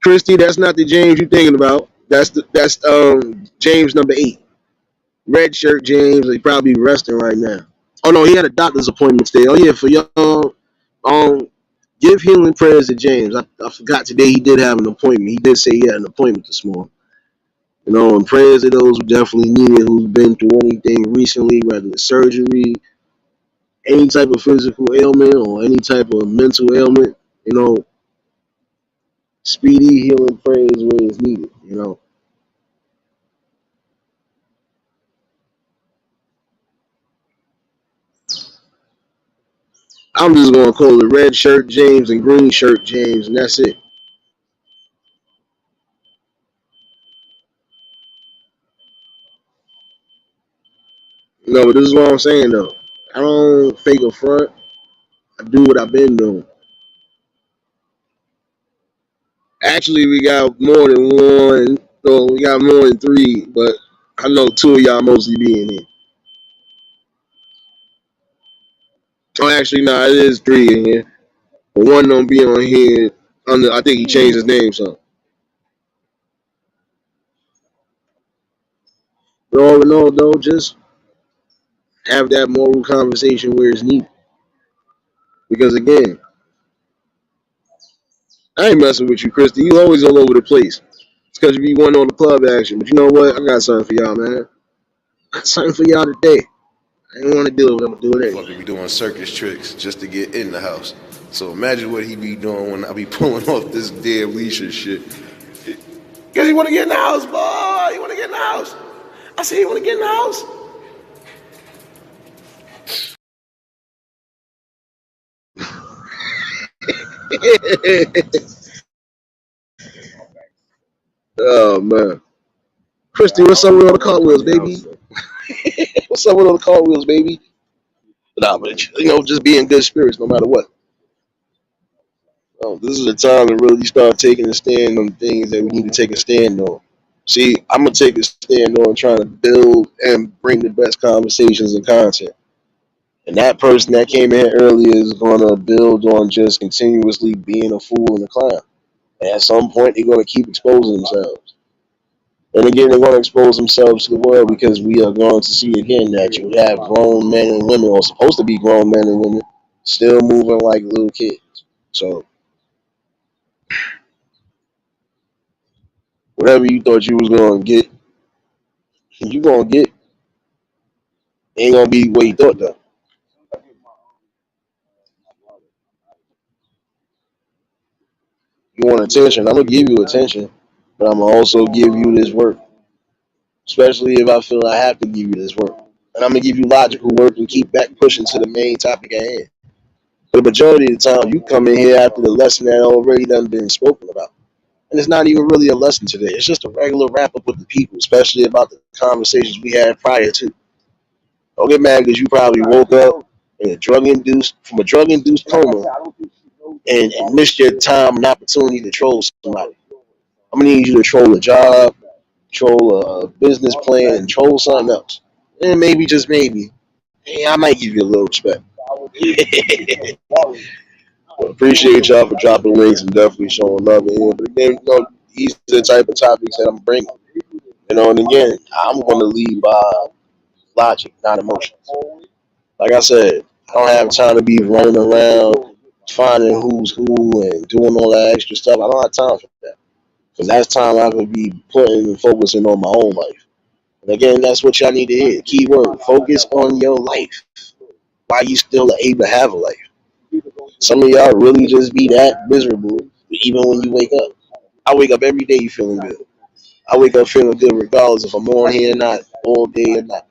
Christy, that's not the James you thinking about. That's James number 8. Red shirt James. He probably resting right now. Oh no, he had a doctor's appointment today. Oh yeah, for y'all, give healing prayers to James. I forgot today he did have an appointment. He did say he had an appointment this morning. And prayers to those who definitely need it, who's been through anything recently, whether it's surgery, any type of physical ailment, or any type of mental ailment. You know, speedy healing prayers where it's needed. I'm just gonna call it red shirt James and green shirt James, and that's it. No, but this is what I'm saying though. I don't fake a front. I do what I've been doing. Actually, we got more than one. No, we got more than three, but I know two of y'all mostly be in here. Oh, actually, no, it is three in here. But one don't be on here. I think he changed his name, so. No, no, just have that moral conversation where it's needed. Because again, I ain't messing with you, Christy. You always all over the place. It's because you be one on the club action. But you know what? I got something for y'all, man. I got something for y'all today. I didn't want to do it, but I'm going to do it anyway. Fucker be doing circus tricks just to get in the house. So imagine what he be doing when I be pulling off this damn leash and shit. Cause he wanna get in the house, boy. He wanna get in the house. I said he wanna get in the house. Oh, man. Christy, what's up with all the cartwheels, baby? What's up with all the cartwheels, baby? Nah, but just be in good spirits no matter what. This is the time to really start taking a stand on things that we need to take a stand on. See, I'm gonna take a stand on trying to build and bring the best conversations and content. And that person that came in earlier is gonna build on just continuously being a fool and a clown. And at some point, they're gonna keep exposing themselves. And again, they're going to expose themselves to the world because we are going to see again that you have grown men and women, or supposed to be grown men and women, still moving like little kids. So whatever you thought you was going to get, you going to get. Ain't going to be what you thought though. You want attention, I'm going to give you attention, but I'm going to also give you this work, especially if I feel I have to give you this work. And I'm going to give you logical work and keep back pushing to the main topic at hand. But the majority of the time, you come in here after the lesson that already done been spoken about. And it's not even really a lesson today. It's just a regular wrap up with the people, especially about the conversations we had prior to. Don't get mad because you probably woke up in a drug induced coma and missed your time and opportunity to troll somebody. I'm gonna need you to troll a job, troll a business plan, and troll something else. And maybe, just maybe, I might give you a little respect. But appreciate y'all for dropping links and definitely showing love in here. But again, these are the type of topics that I'm bringing. And again, I'm going to lead by logic, not emotions. Like I said, I don't have time to be running around finding who's who and doing all that extra stuff. I don't have time for that. Because that's time I could be putting and focusing on my own life. And again, that's what y'all need to hear. Key word, focus on your life. Why you still able to have a life. Some of y'all really just be that miserable even when you wake up. I wake up every day feeling good. I wake up feeling good regardless if I'm on here or not, all day or not.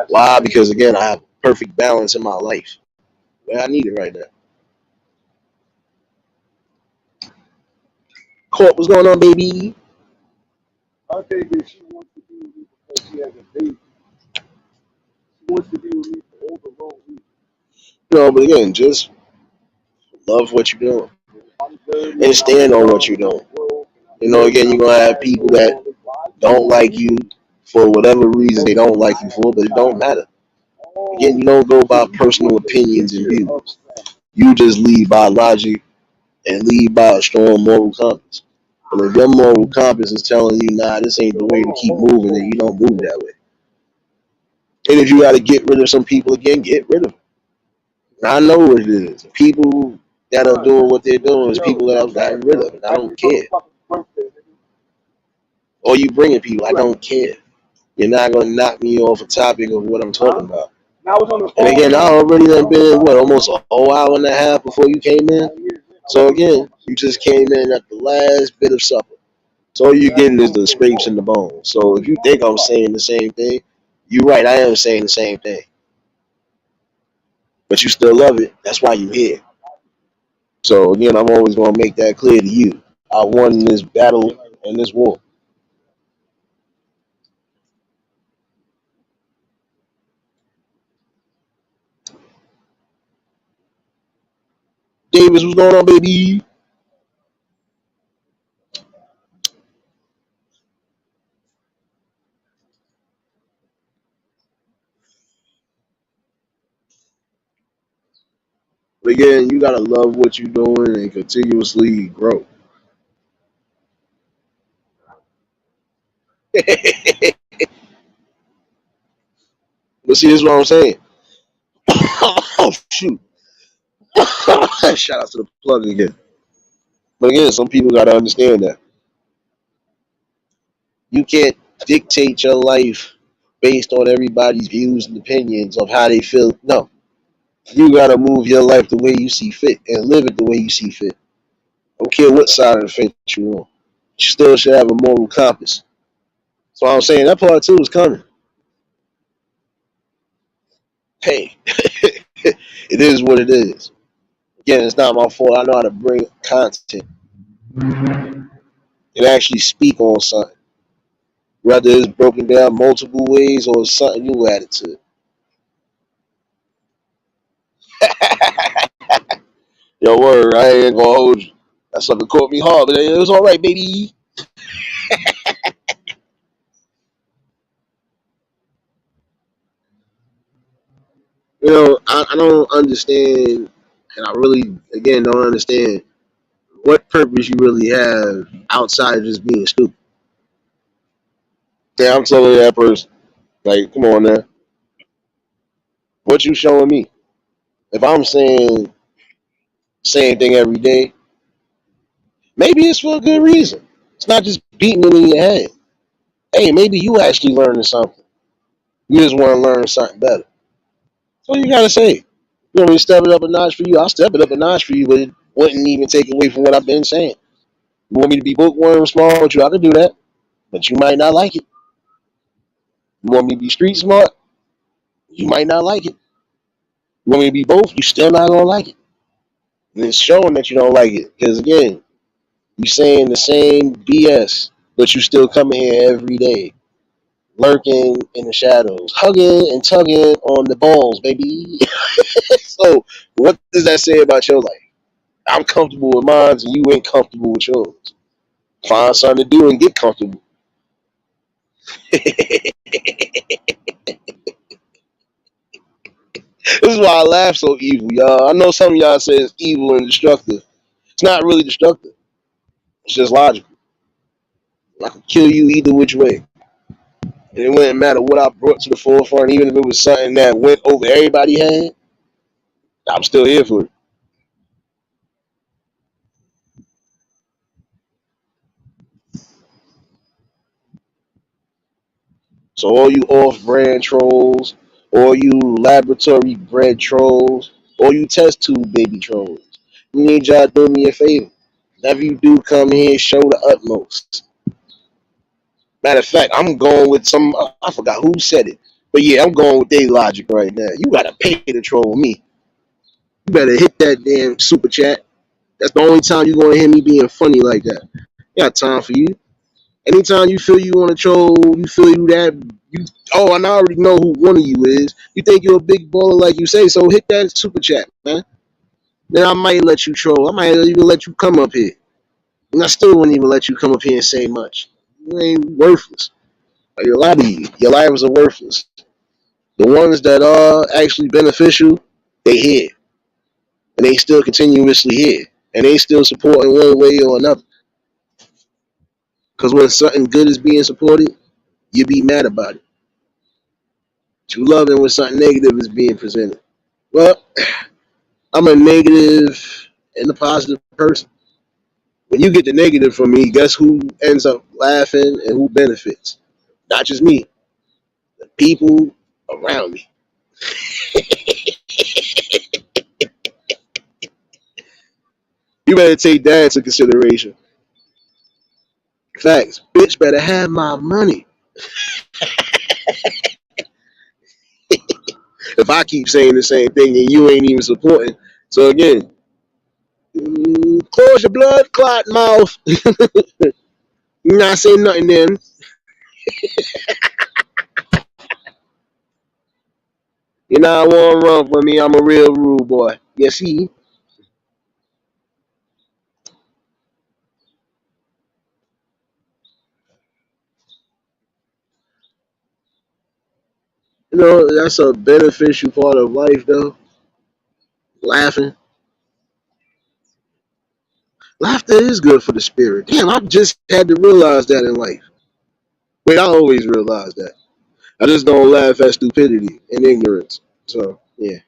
Why? Because again, I have perfect balance in my life. Where I need it right now. Court, what's going on, baby? I think that she wants to be with me because she has a baby. She wants to be with me for all the wrong reasons. But again, just love what you're doing I'm very and stand on what you're doing. Again, you're gonna have people that don't like you for whatever reason they don't like you for, but it don't matter. Again, you don't go by personal opinions and views. You just lead by logic and lead by a strong moral compass. And if your moral compass is telling you, nah, this ain't the way to keep moving, then you don't move that way. And if you got to get rid of some people again, get rid of them. I know what it is. People that are doing what they're doing is people that I've gotten rid of, and I don't care. Or you bringing people, I don't care. You're not gonna knock me off a topic of what I'm talking about. And again, I already done been what almost a whole hour and a half before you came in. So again, you just came in at the last bit of supper. So all you're getting is the scrapes and the bones. So if you think I'm saying the same thing, you're right. I am saying the same thing. But you still love it. That's why you're here. So again, I'm always gonna make that clear to you. I won this battle and this war. Davis, what's going on, baby? But again, you gotta love what you're doing and continuously grow. But see, this is what I'm saying. Oh shoot! Shout out to the plug again. But again, some people gotta understand that you can't dictate your life based on everybody's views and opinions of how they feel. No, you gotta move your life the way you see fit and live it the way you see fit. I don't care what side of the fence you're on. You still should have a moral compass. So I'm saying that part too is coming. Hey, it is what it is. Again, it's not my fault. I know how to bring content and actually speak on something. Whether it's broken down multiple ways or it's something you added to it. Yo, word, I ain't gonna hold you. That sucker caught me hard, but it was all right, baby. I don't understand, and I really, again, don't understand what purpose you really have outside of just being stupid. Yeah, I'm telling that person, like, come on now. What you showing me? If I'm saying same thing every day, maybe it's for a good reason. It's not just beating it in your head. Hey, maybe you actually learning something. You just want to learn something better. That's all you gotta say. You want me to step it up a notch for you? I'll step it up a notch for you, but it wouldn't even take away from what I've been saying. You want me to be bookworm smart with you? I could do that, but you might not like it. You want me to be street smart? You might not like it. You want me to be both? You still not gonna like it. And it's showing that you don't like it because again, you saying the same BS, but you still coming here every day, lurking in the shadows, hugging and tugging on the balls, baby. So, what does that say about your life? I'm comfortable with mine, and you ain't comfortable with yours. Find something to do and get comfortable. This is why I laugh so evil, y'all. I know some of y'all say it's evil and destructive. It's not really destructive. It's just logical. I could kill you either which way. And it wouldn't matter what I brought to the forefront, even if it was something that went over everybody's head. I'm still here for it. So all you off-brand trolls, all you laboratory-bred trolls, all you test tube baby trolls, I need y'all to do me a favor. Whenever you do come here, show the utmost. Matter of fact, I'm going with some. I forgot who said it, but yeah, I'm going with their logic right now. You gotta pay to troll me. You better hit that damn super chat. That's the only time you're gonna hear me being funny like that. Got time for you. Anytime you feel you want to troll, you feel you that you. Oh, and I already know who one of you is. You think you're a big baller like you say, so hit that super chat, man. Then I might let you troll. I might even let you come up here. And I still wouldn't even let you come up here and say much. You ain't worthless. Like, a lot of you, your lives are worthless. The ones that are actually beneficial, they here. And they still continuously here. And they still supporting one way or another. Because when something good is being supported, you be mad about it. You love it when something negative is being presented. Well, I'm a negative and a positive person. When you get the negative from me, guess who ends up laughing and who benefits? Not just me, the people around me. You better take that into consideration. Facts. Bitch better have my money. If I keep saying the same thing and you ain't even supporting. So again, close your blood clot mouth. You're not saying nothing then. You know I won't run for me. I'm a real rude boy. You see? You know, that's a beneficial part of life though. Laughing. Laughter is good for the spirit. Damn, I just had to realize that in life. Wait, I always realize that. I just don't laugh at stupidity and ignorance. So yeah.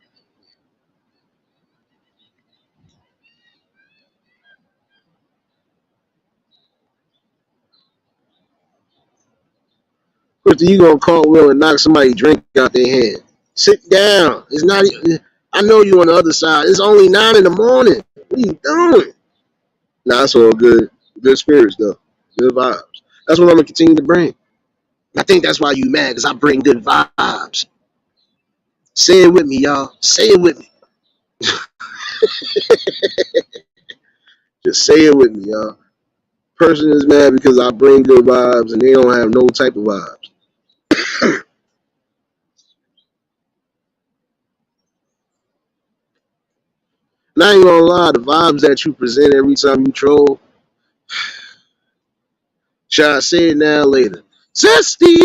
First, you gonna cartwheel and knock somebody drink out their hand. Sit down. It's not. I know you on the other side. It's only 9 in the morning. What are you doing? Nah, it's all good. Good spirits though. Good vibes. That's what I'm gonna continue to bring. I think that's why you mad, because I bring good vibes. Say it with me, y'all. Say it with me. Just say it with me, y'all. Person is mad because I bring good vibes and they don't have no type of vibes. And I ain't gonna lie, the vibes that you present every time you troll, shall I say it now later? Zesty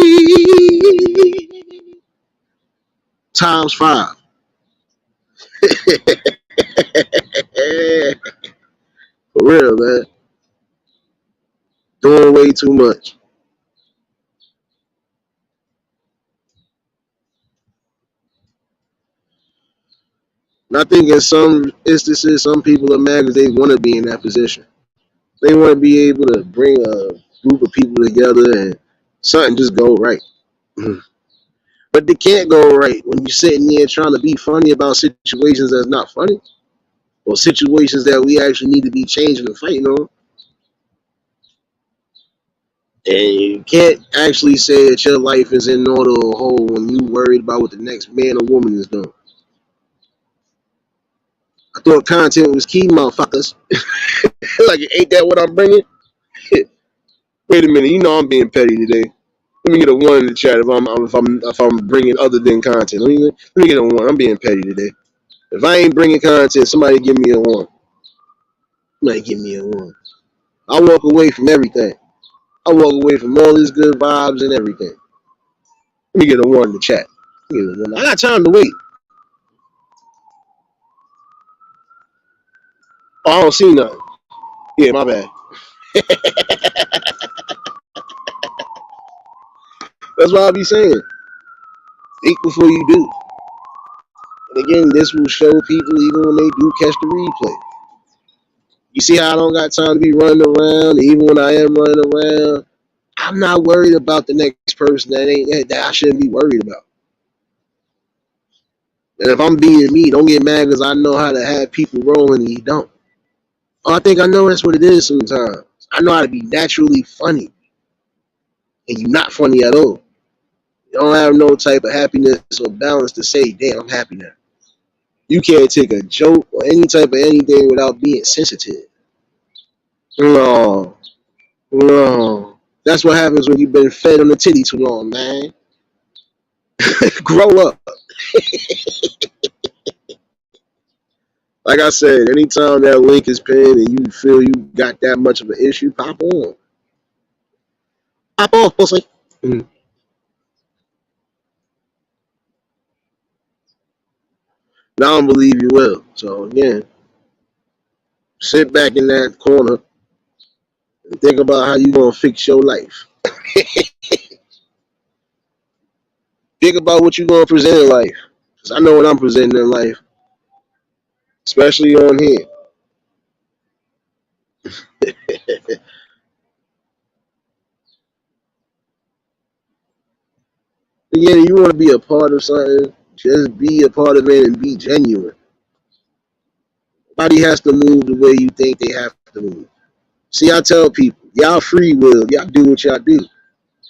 times 5. For real, man. Doing way too much. And I think in some instances, some people are mad because they want to be in that position. They want to be able to bring a group of people together and something just go right. But they can't go right when you're sitting there trying to be funny about situations that's not funny, or situations that we actually need to be changing and fighting on. And you can't actually say that your life is in order or whole when you worried about what the next man or woman is doing. I thought content was key, motherfuckers. Like, ain't that what I'm bringing? Wait a minute, you know I'm being petty today. Let me get a 1 in the chat if I'm bringing other than content. Let me get a 1. I'm being petty today. If I ain't bringing content, somebody give me a 1. Somebody give me a 1. I walk away from everything. I walk away from all these good vibes and everything. Let me get a 1 in the chat. I got time to wait. Oh, I don't see nothing. Yeah, my bad. That's what I be saying. Think before you do. And again, this will show people even when they do catch the replay. You see how I don't got time to be running around, and even when I am running around, I'm not worried about the next person that I shouldn't be worried about. And if I'm being me, don't get mad because I know how to have people rolling and you don't. Oh, I think I know that's what it is sometimes. I know how to be naturally funny, and you're not funny at all. You don't have no type of happiness or balance to say, damn, I'm happy now. You can't take a joke or any type of anything without being sensitive. No, no. That's what happens when you've been fed on the titty too long, man. Grow up. Like I said, anytime that link is pinned and you feel you got that much of an issue, pop on. Pop off, pussy. Mm. Now I don't believe you will. So again, sit back in that corner and think about how you gonna fix your life. Think about what you're gonna present in life. Cause I know what I'm presenting in life, especially on here. Again, you want to be a part of something, just be a part of it and be genuine. Nobody has to move the way you think they have to move. See, I tell people, y'all free will, y'all do what y'all do.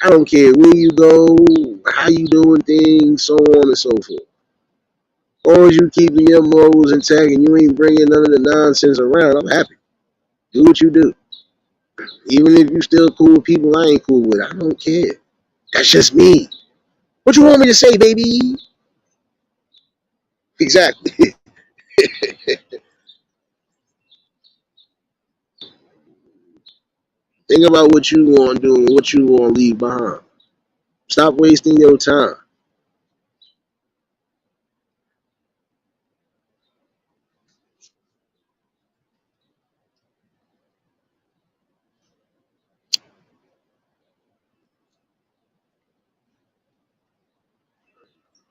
I don't care where you go, how you doing things, so on and so forth. As long as you keeping your morals intact and you ain't bringing none of the nonsense around, I'm happy. Do what you do. Even if you still cool with people I ain't cool with, I don't care. That's just me. What you want me to say, baby? Exactly. Think about what you want to do and what you want to leave behind. Stop wasting your time.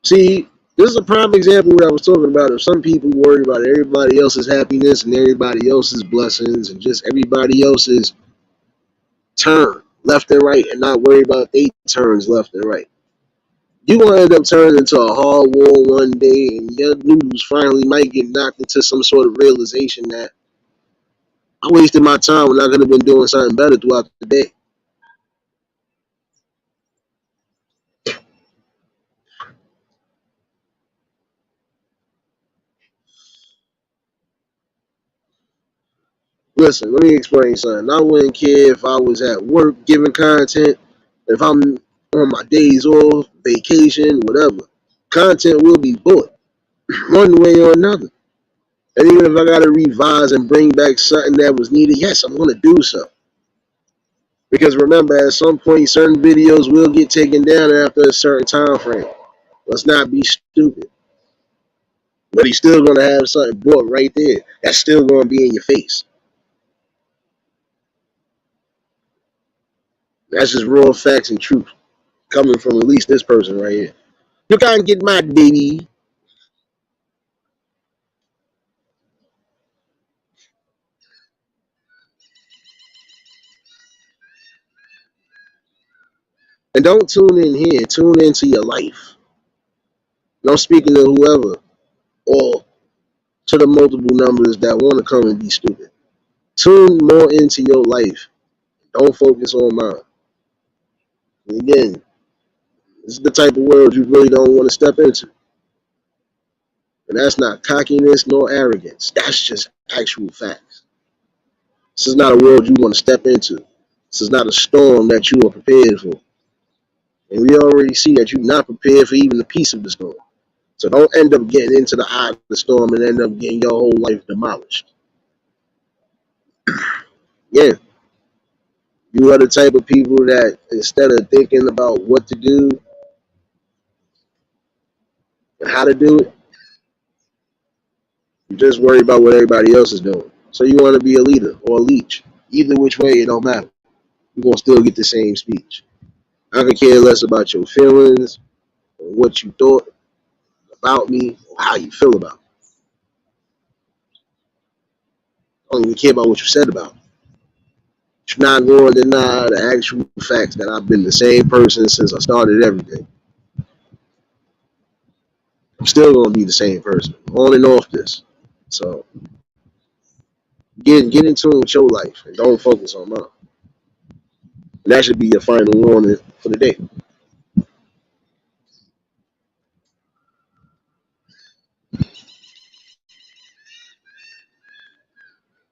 See, this is a prime example what I was talking about. If some people worry about everybody else's happiness and everybody else's blessings and just everybody else's turn left and right and not worry about their turns left and right. You're going to end up turning into a hard war one day and your noodles finally might get knocked into some sort of realization that I wasted my time when I could have been doing something better throughout the day. Listen, let me explain something. I wouldn't care if I was at work giving content, if I'm on my days off, vacation, whatever. Content will be bought one way or another. And even if I got to revise and bring back something that was needed, yes, I'm going to do so. Because remember, at some point, certain videos will get taken down after a certain time frame. Let's not be stupid. But he's still going to have something bought right there. That's still going to be in your face. That's just raw facts and truth coming from at least this person right here. You can't get mad, baby. And don't tune in here. Tune into your life. No speaking to whoever or to the multiple numbers that want to come and be stupid. Tune more into your life. Don't focus on mine. And again, this is the type of world you really don't want to step into. And that's not cockiness nor arrogance. That's just actual facts. This is not a world you want to step into. This is not a storm that you are prepared for. And we already see that you're not prepared for even a piece of the storm. So don't end up getting into the eye of the storm and end up getting your whole life demolished. Yeah, you are the type of people that instead of thinking about what to do and how to do it, you just worry about what everybody else is doing. So you want to be a leader or a leech. Either which way, it don't matter. You're going to still get the same speech. I could care less about your feelings or what you thought about me or how you feel about me. I don't even care about what you said about me. You're not going to deny the actual facts that I've been the same person since I started everything. I'm still going to be the same person on and off this. So get in tune with your life and don't focus on mine. And that should be your final warning for the day.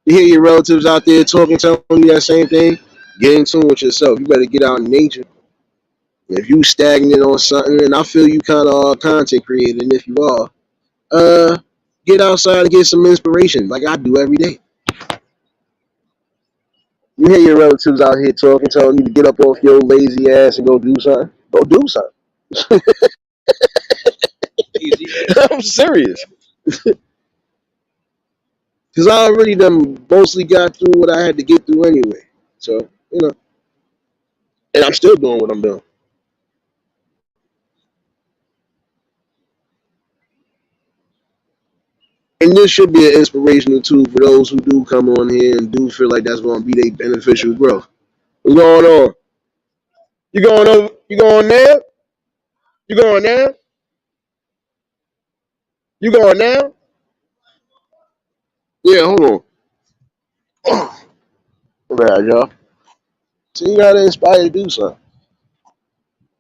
You hear your relatives out there talking, telling you that same thing. Get in tune with yourself. You better get out in nature. If you stagnant on something, and I feel you kind of are content creator, and if you are, get outside and get some inspiration, like I do every day. You hear your relatives out here talking, telling you to get up off your lazy ass and go do something. Go do something. I'm serious. Because I already done mostly got through what I had to get through anyway. So, you know, and I'm still doing what I'm doing. And this should be an inspirational tool for those who do come on here and do feel like that's going to be their beneficial growth. What's going on? You going over? You going there? You going now? You going now? Yeah, hold on. Right, y'all. So you gotta inspire to do something.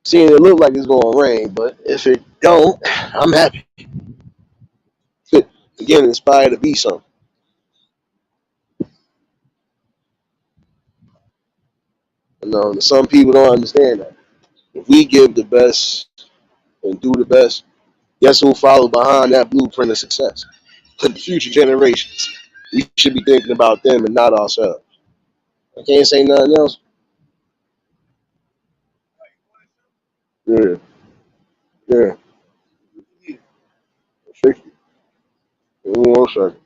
Seeing it look like it's gonna rain, but if it don't, I'm happy. Again, inspired to be something. You know, some people don't understand that. If we give the best and do the best, guess who'll follow behind that blueprint of success? The future generations. We should be thinking about them and not ourselves. I can't say nothing else. Yeah, yeah. 60. 1 second.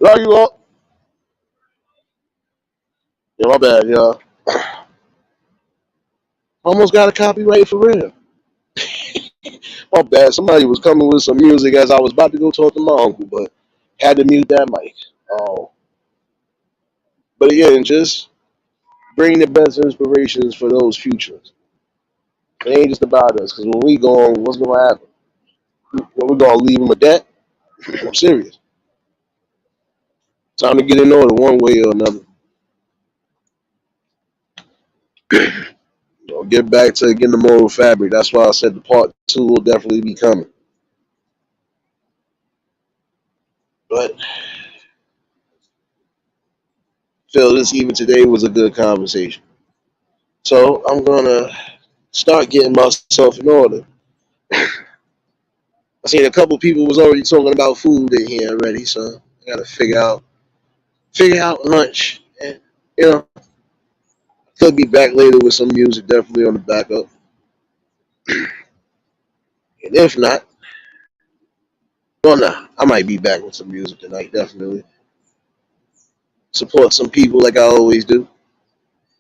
Love you all. Yeah, my bad, y'all. Almost got a copyright for real. My bad. Somebody was coming with some music as I was about to go talk to my uncle, but had to mute that mic. Oh, but again, just bring the best inspirations for those futures. It ain't just about us, because when we gone, what's going to happen? When we going to leave them a debt? I'm serious. Time to get in order one way or another. Get back to getting the moral fabric. That's why I said the part 2 will definitely be coming. But Phil, this even today was a good conversation. So I'm gonna start getting myself in order. I seen a couple people was already talking about food in here already, so I gotta figure out lunch. And you know, could be back later with some music, definitely on the backup. And if not, well, nah, I might be back with some music tonight, definitely. Support some people like I always do.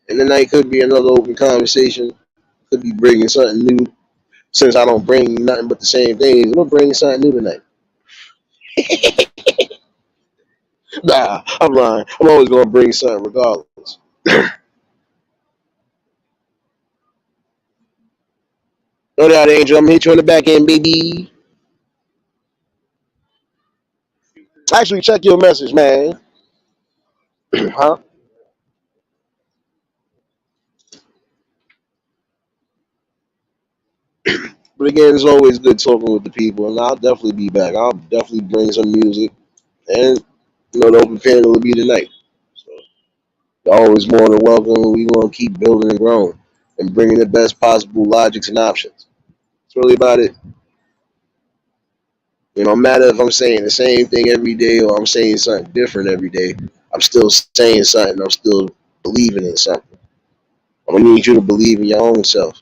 And tonight could be another open conversation. Could be bringing something new. Since I don't bring nothing but the same things, I'm gonna bring something new tonight. Nah, I'm lying. I'm always gonna bring something regardless. No doubt, Angel. I'm hit you on the back end, baby. Actually, check your message, man. Huh? But again, it's always good talking with the people, and I'll definitely be back. I'll definitely bring some music, and the open panel will be tonight. So you're always more than welcome. We gonna keep building and growing, and bringing the best possible logics and options. It's really about it. No matter if I'm saying the same thing every day or I'm saying something different every day, I'm still saying something. I'm still believing in something. I need you to believe in your own self.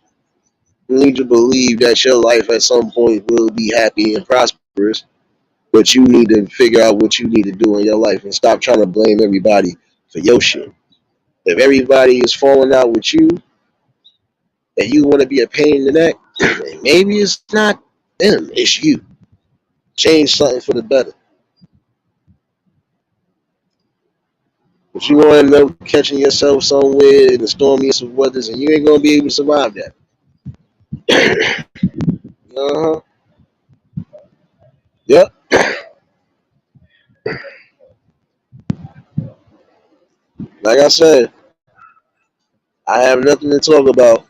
I need you to believe that your life at some point will be happy and prosperous, but you need to figure out what you need to do in your life and stop trying to blame everybody for your shit. If everybody is falling out with you and you want to be a pain in the neck, maybe it's not them, it's you. Change something for the better. But you want to end up catching yourself somewhere in the stormiest of weathers and you ain't going to be able to survive that. Uh-huh. Yep. Like I said, I have nothing to talk about,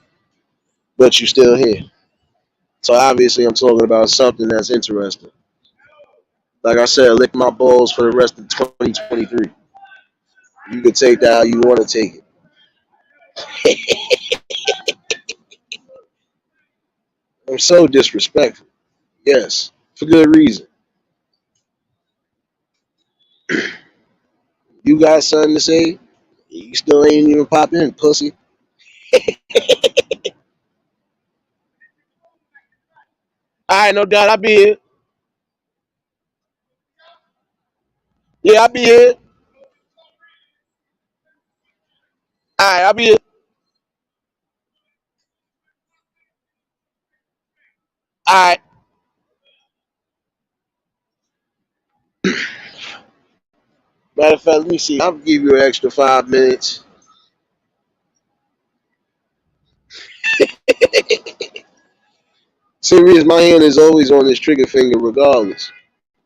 but you still here. So obviously I'm talking about something that's interesting. Like I said, lick my balls for the rest of 2023. You can take that how you want to take it. I'm so disrespectful. Yes, for good reason. You got something to say? You still ain't even pop in, pussy. All right, no doubt. I'll be here. Yeah, I'll be here. All right, I'll be here. All right. Matter of fact, let me see. I'll give you an extra 5 minutes. Serious, my hand is always on this trigger finger regardless.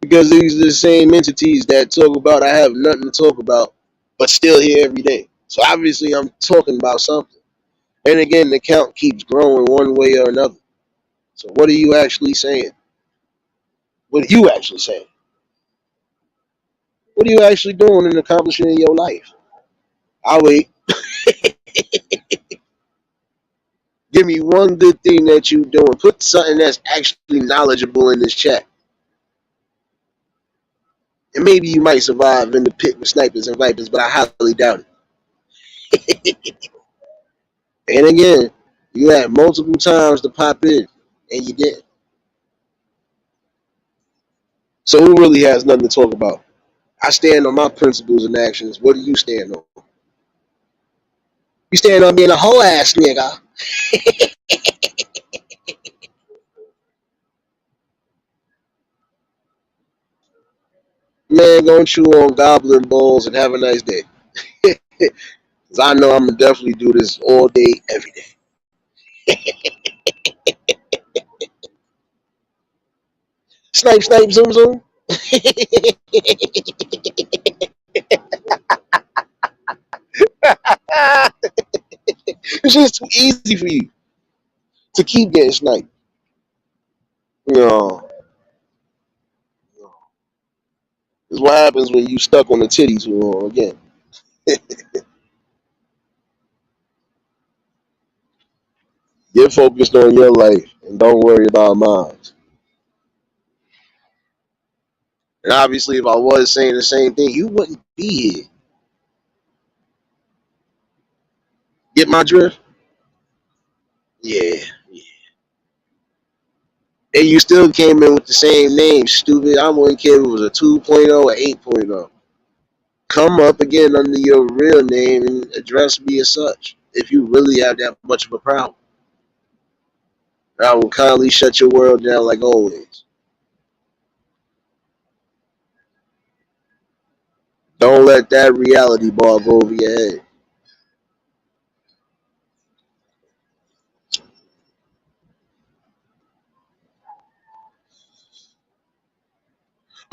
Because these are the same entities that talk about I have nothing to talk about, but still here every day. So obviously I'm talking about something. And again, the count keeps growing one way or another. So what are you actually saying? What are you actually saying? What are you actually doing and accomplishing in your life? I'll wait. Give me one good thing that you doing. Put something that's actually knowledgeable in this chat. And maybe you might survive in the pit with snipers and vipers, but I highly doubt it. And again, you had multiple times to pop in, and you didn't. So who really has nothing to talk about? I stand on my principles and actions. What do you stand on? You stand on being a whole ass nigga. Man, go chew on goblin balls and have a nice day. Because I know I'm going to definitely do this all day, every day. Snipe, snipe, zoom, zoom. It's just too easy for you to keep getting sniped. You know, it's what happens when you stuck on the titty too long again. Get focused on your life and don't worry about mine. And obviously, if I was saying the same thing, you wouldn't be here. Get my drift? Yeah. And you still came in with the same name, stupid. I wouldn't care if it was a 2.0 or 8.0. Come up again under your real name and address me as such. If you really have that much of a problem, I will kindly shut your world down like always. Don't let that reality ball go over your head.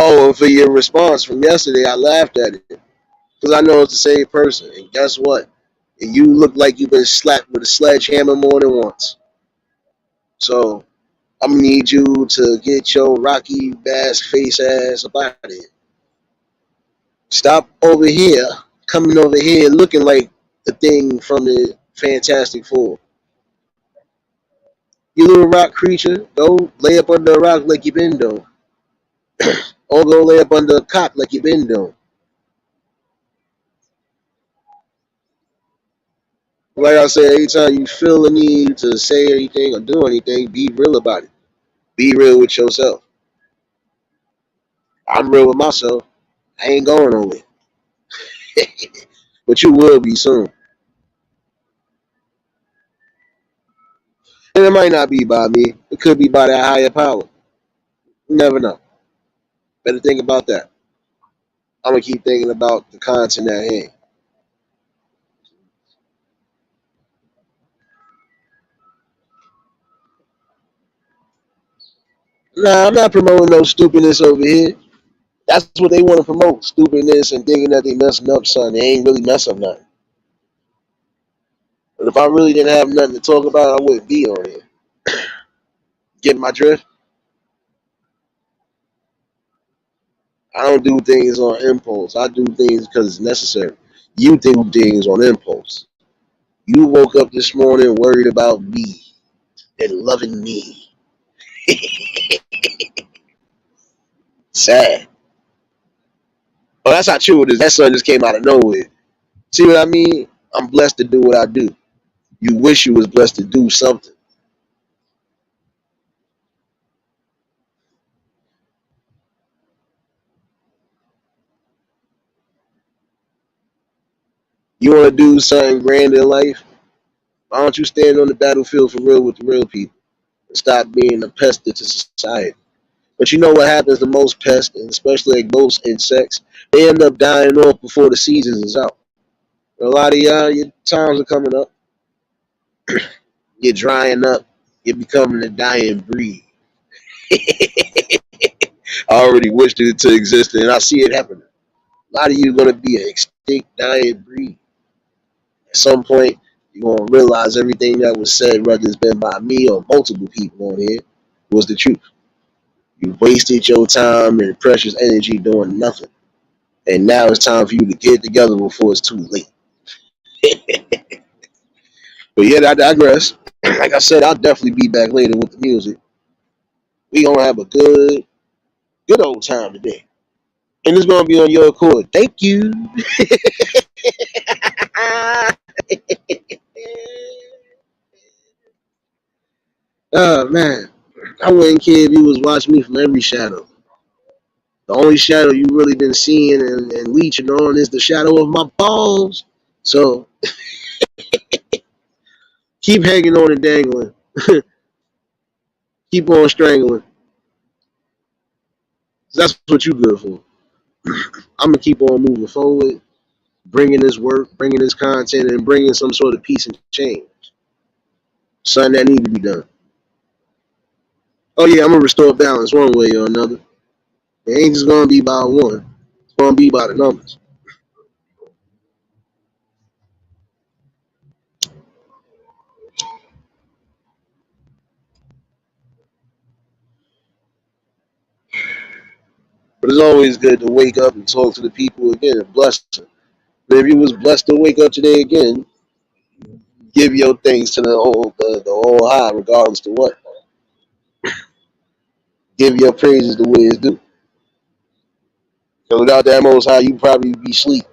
Oh, and for your response from yesterday, I laughed at it because I know it's the same person. And guess what? And you look like you've been slapped with a sledgehammer more than once. So I'm gonna need you to get your Rocky Bass face ass up out of here. Stop over here, coming over here looking like the thing from the Fantastic Four. You little rock creature, go lay up under a rock like you been doing. Or go lay up under a cop like you been doing. Like I said, anytime you feel the need to say anything or do anything, be real about it. Be real with yourself. I'm real with myself. I ain't going nowhere. but you will be soon. And it might not be by me. It could be by that higher power. You never know. Better think about that. I'm gonna keep thinking about the content at hand. Nah, I'm not promoting no stupidness over here. That's what they want to promote, stupidness and thinking that they messing up something. They ain't really messing up nothing. But if I really didn't have nothing to talk about, I wouldn't be on here. Get my drift? I don't do things on impulse. I do things because it's necessary. You do things on impulse. You woke up this morning worried about me and loving me. Sad. Oh, that's not true. That sun just came out of nowhere. See what I mean? I'm blessed to do what I do. You wish you was blessed to do something. You want to do something grand in life? Why don't you stand on the battlefield for real with the real people and stop being a pest to society? But you know what happens to most pests, and especially like most insects? They end up dying off before the season is out. A lot of y'all, your times are coming up. You're drying up. You're becoming a dying breed. I already wished it to exist, and I see it happening. A lot of you are going to be an extinct, dying breed. At some point, you're going to realize everything that was said, whether it's been by me or multiple people on here, was the truth. You wasted your time and precious energy doing nothing. And now it's time for you to get it together before it's too late. But yeah, I digress. Like I said, I'll definitely be back later with the music. We gonna have a good old time today. And it's gonna be on your accord. Thank you. Oh man. I wouldn't care if you was watching me from every shadow. The only shadow you really been seeing and leeching on is the shadow of my balls. So keep hanging on and dangling. Keep on strangling. That's what you good for. I'm gonna keep on moving forward, bringing this work, bringing this content, and bringing some sort of peace and change. Something that need to be done. Oh yeah, I'm gonna restore balance one way or another. It ain't just gonna be by one. It's gonna be by the numbers. But it's always good to wake up and talk to the people again. A blessing. If you was blessed to wake up today again, give your things to the whole high, regardless to what. Give your praises the way it's due. Because without that most high, you probably be asleep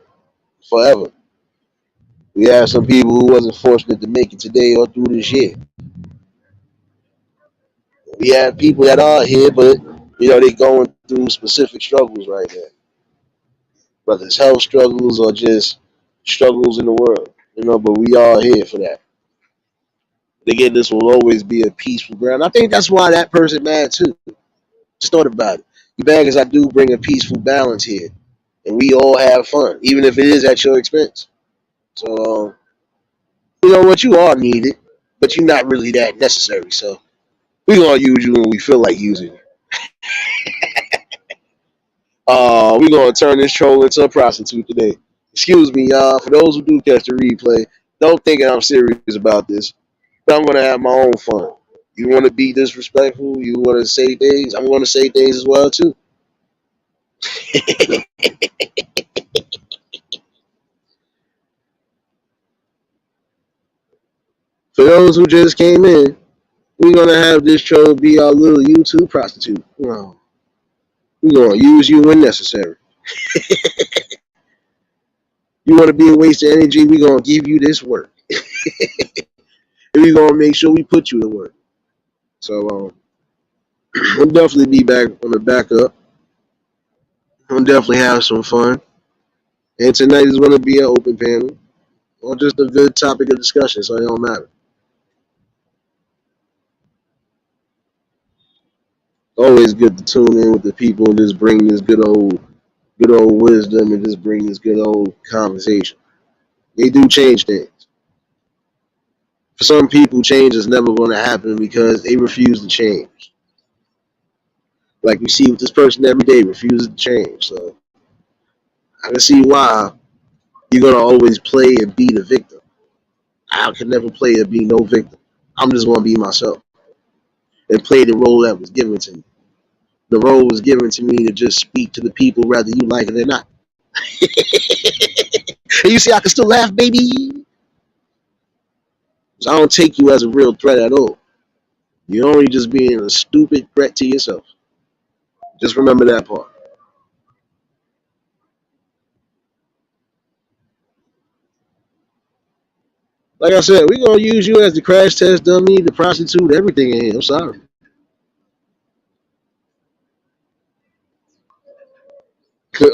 forever. We have some people who wasn't fortunate to make it today or through this year. We have people that are here, but they going through specific struggles right now, whether it's health struggles or just struggles in the world. But we are here for that. Again, this will always be a peaceful ground. I think that's why that person mad too. Just thought about it. You mad because I do bring a peaceful balance here, and we all have fun, even if it is at your expense. So you know what, you are needed, but you're not really that necessary. So we gonna use you when we feel like using you. We gonna turn this troll into a prostitute today. Excuse me, y'all. For those who do catch the replay, don't think I'm serious about this. But I'm gonna have my own fun. You want to be disrespectful? You want to say things? I'm gonna say things as well too. For those who just came in, we're gonna have this troll be our little YouTube prostitute. We're gonna use you when necessary. You want to be a waste of energy? We're gonna give you this work, and we're gonna make sure we put you to work. So we'll definitely be back on the backup. We'll definitely have some fun. And tonight is going to be an open panel or just a good topic of discussion, so it don't matter. Always good to tune in with the people and just bring this good old wisdom and just bring this good old conversation. They do change things. For some people, change is never going to happen because they refuse to change. Like we see with this person every day, refuses to change. So I can see why you're going to always play and be the victim. I can never play and be no victim. I'm just going to be myself and play the role that was given to me. The role was given to me to just speak to the people whether you like it or not. And you see, I can still laugh, baby. So I don't take you as a real threat at all. You're only just being a stupid threat to yourself. Just remember that part. Like I said, we're gonna use you as the crash test dummy, the prostitute, everything in here. I'm sorry.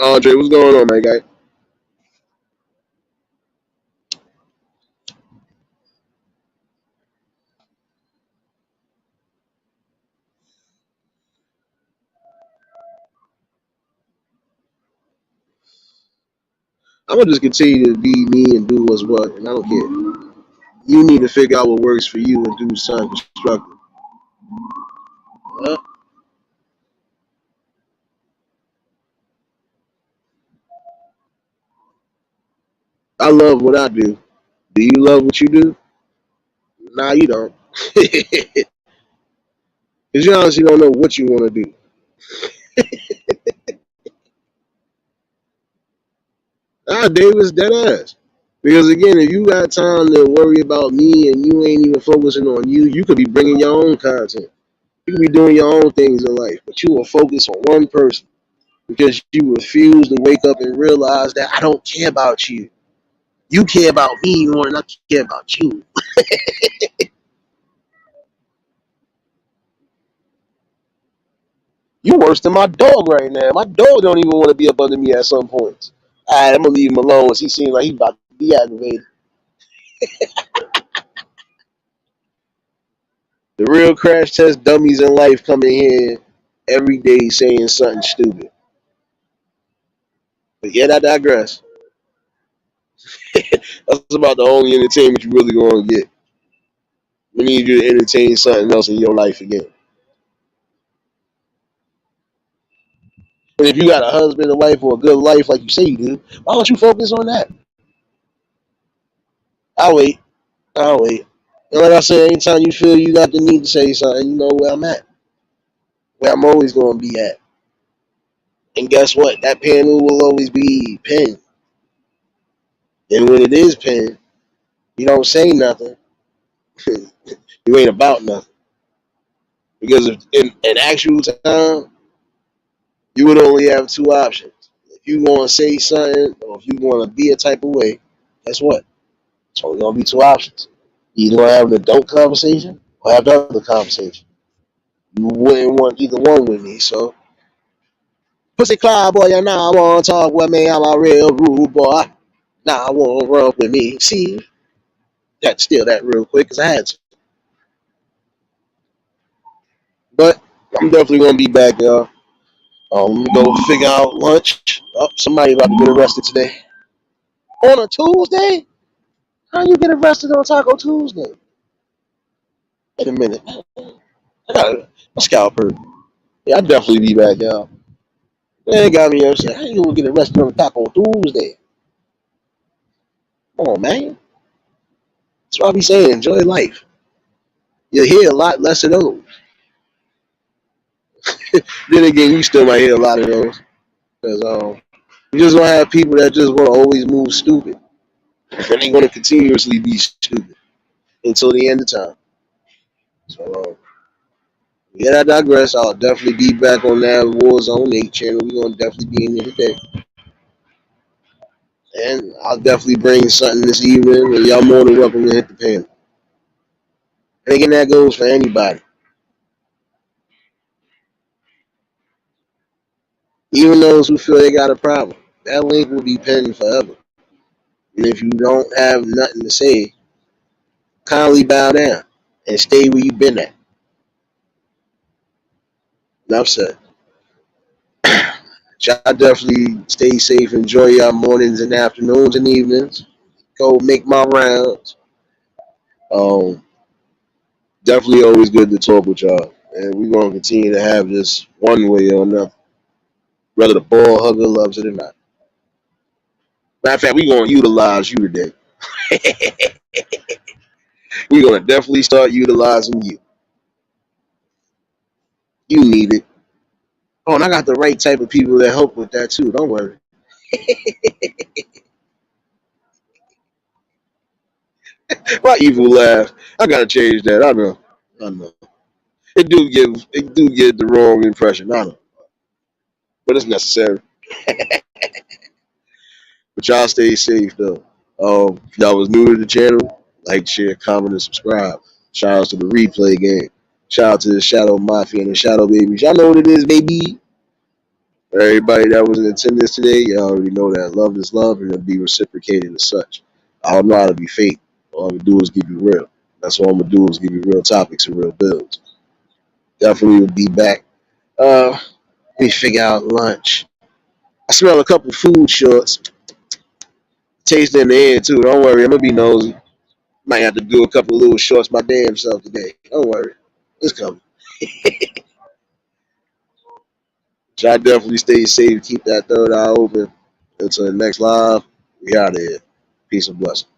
Andre, what's going on, my guy? I'm gonna just continue to be me and do what's what, and I don't care. You need to figure out what works for you and do something constructive. Well, I love what I do. Do you love what you do? Nah, you don't. Because you honestly don't know what you want to do. Ah, Davis, dead ass. Because again, if you got time to worry about me and you ain't even focusing on you, you could be bringing your own content. You could be doing your own things in life, but you will focus on one person because you refuse to wake up and realize that I don't care about you. You care about me more than I care about you. You worse than my dog right now. My dog don't even want to be up under me at some points. All right, I'm gonna leave him alone once he seems like he's about to be aggravated. The real crash test dummies in life come in here every day saying something stupid. But yet I digress. That's about the only entertainment you really gonna get. We need you to entertain something else in your life again. And if you got a husband, a wife, or a good life like you say you do, why don't you focus on that? I'll wait. I'll wait. And like I said, anytime you feel you got the need to say something, you know where I'm at. Where I'm always gonna be at. And guess what? That panel will always be pinned. And when it is pinned, you don't say nothing. You ain't about nothing. Because if in actual time, you would only have two options. If you want to say something or if you want to be a type of way, guess what? It's only going to be two options. You either going to have an adult conversation or have another conversation. You wouldn't want either one with me. So, pussy cloud boy, you now want to talk with me. I'm a real rude boy. Now I want to run with me. See, got to steal that real quick because I had to. But I'm definitely going to be back, y'all. Go figure out lunch. Oh, somebody about to get arrested today. On a Tuesday? How you get arrested on Taco Tuesday? Wait a minute. I got a scalper. Yeah, I'll definitely be back, y'all. They got me upset. How you gonna get arrested on Taco Tuesday? Come on, man. That's what I be saying. Enjoy life. You hear a lot less of those. Then again, you still might hear a lot of those. Because you just gonna have people that just wanna always move stupid. And they gonna continuously be stupid until the end of time. So yeah, I digress. I'll definitely be back on that Warzone 8 channel. We're gonna definitely be in here today. And I'll definitely bring something this evening, and y'all more than welcome to hit the panel. And again, that goes for anybody. Even those who feel they got a problem. that link will be pinned forever. And if you don't have nothing to say, kindly bow down and stay where you've been at. Enough said. Y'all definitely stay safe. Enjoy your mornings and afternoons and evenings. Go make my rounds. Um, Definitely always good to talk with y'all. And we're going to continue to have this one way or another, whether the ball hugger loves it or not. Matter of fact, we're going to utilize you today. We're going to definitely start utilizing you. You need it. Oh, and I got the right type of people that help with that too. Don't worry. My evil laugh. I gotta change that. I know. I know. It do give the wrong impression. I know. But it's necessary. But y'all stay safe though. If y'all was new to the channel, like, share, comment, and subscribe. Shout out to the replay game. Shout out to the Shadow Mafia and the Shadow Babies. Y'all know what it is, baby. For everybody that was in attendance today, y'all already know that love is love and it'll be reciprocated as such. I don't know how to be fake. All I'm gonna do is give you real. That's all I'm gonna do is give you real topics and real builds. Definitely will be back. Let me figure out lunch. I smell a couple food shorts. Taste in the air too. Don't worry, I'm gonna be nosy. Might have to do a couple little shorts my damn self today. Don't worry, it's coming. So I definitely stay safe. Keep that third eye open. Until the next live, we out of here. Peace and blessings.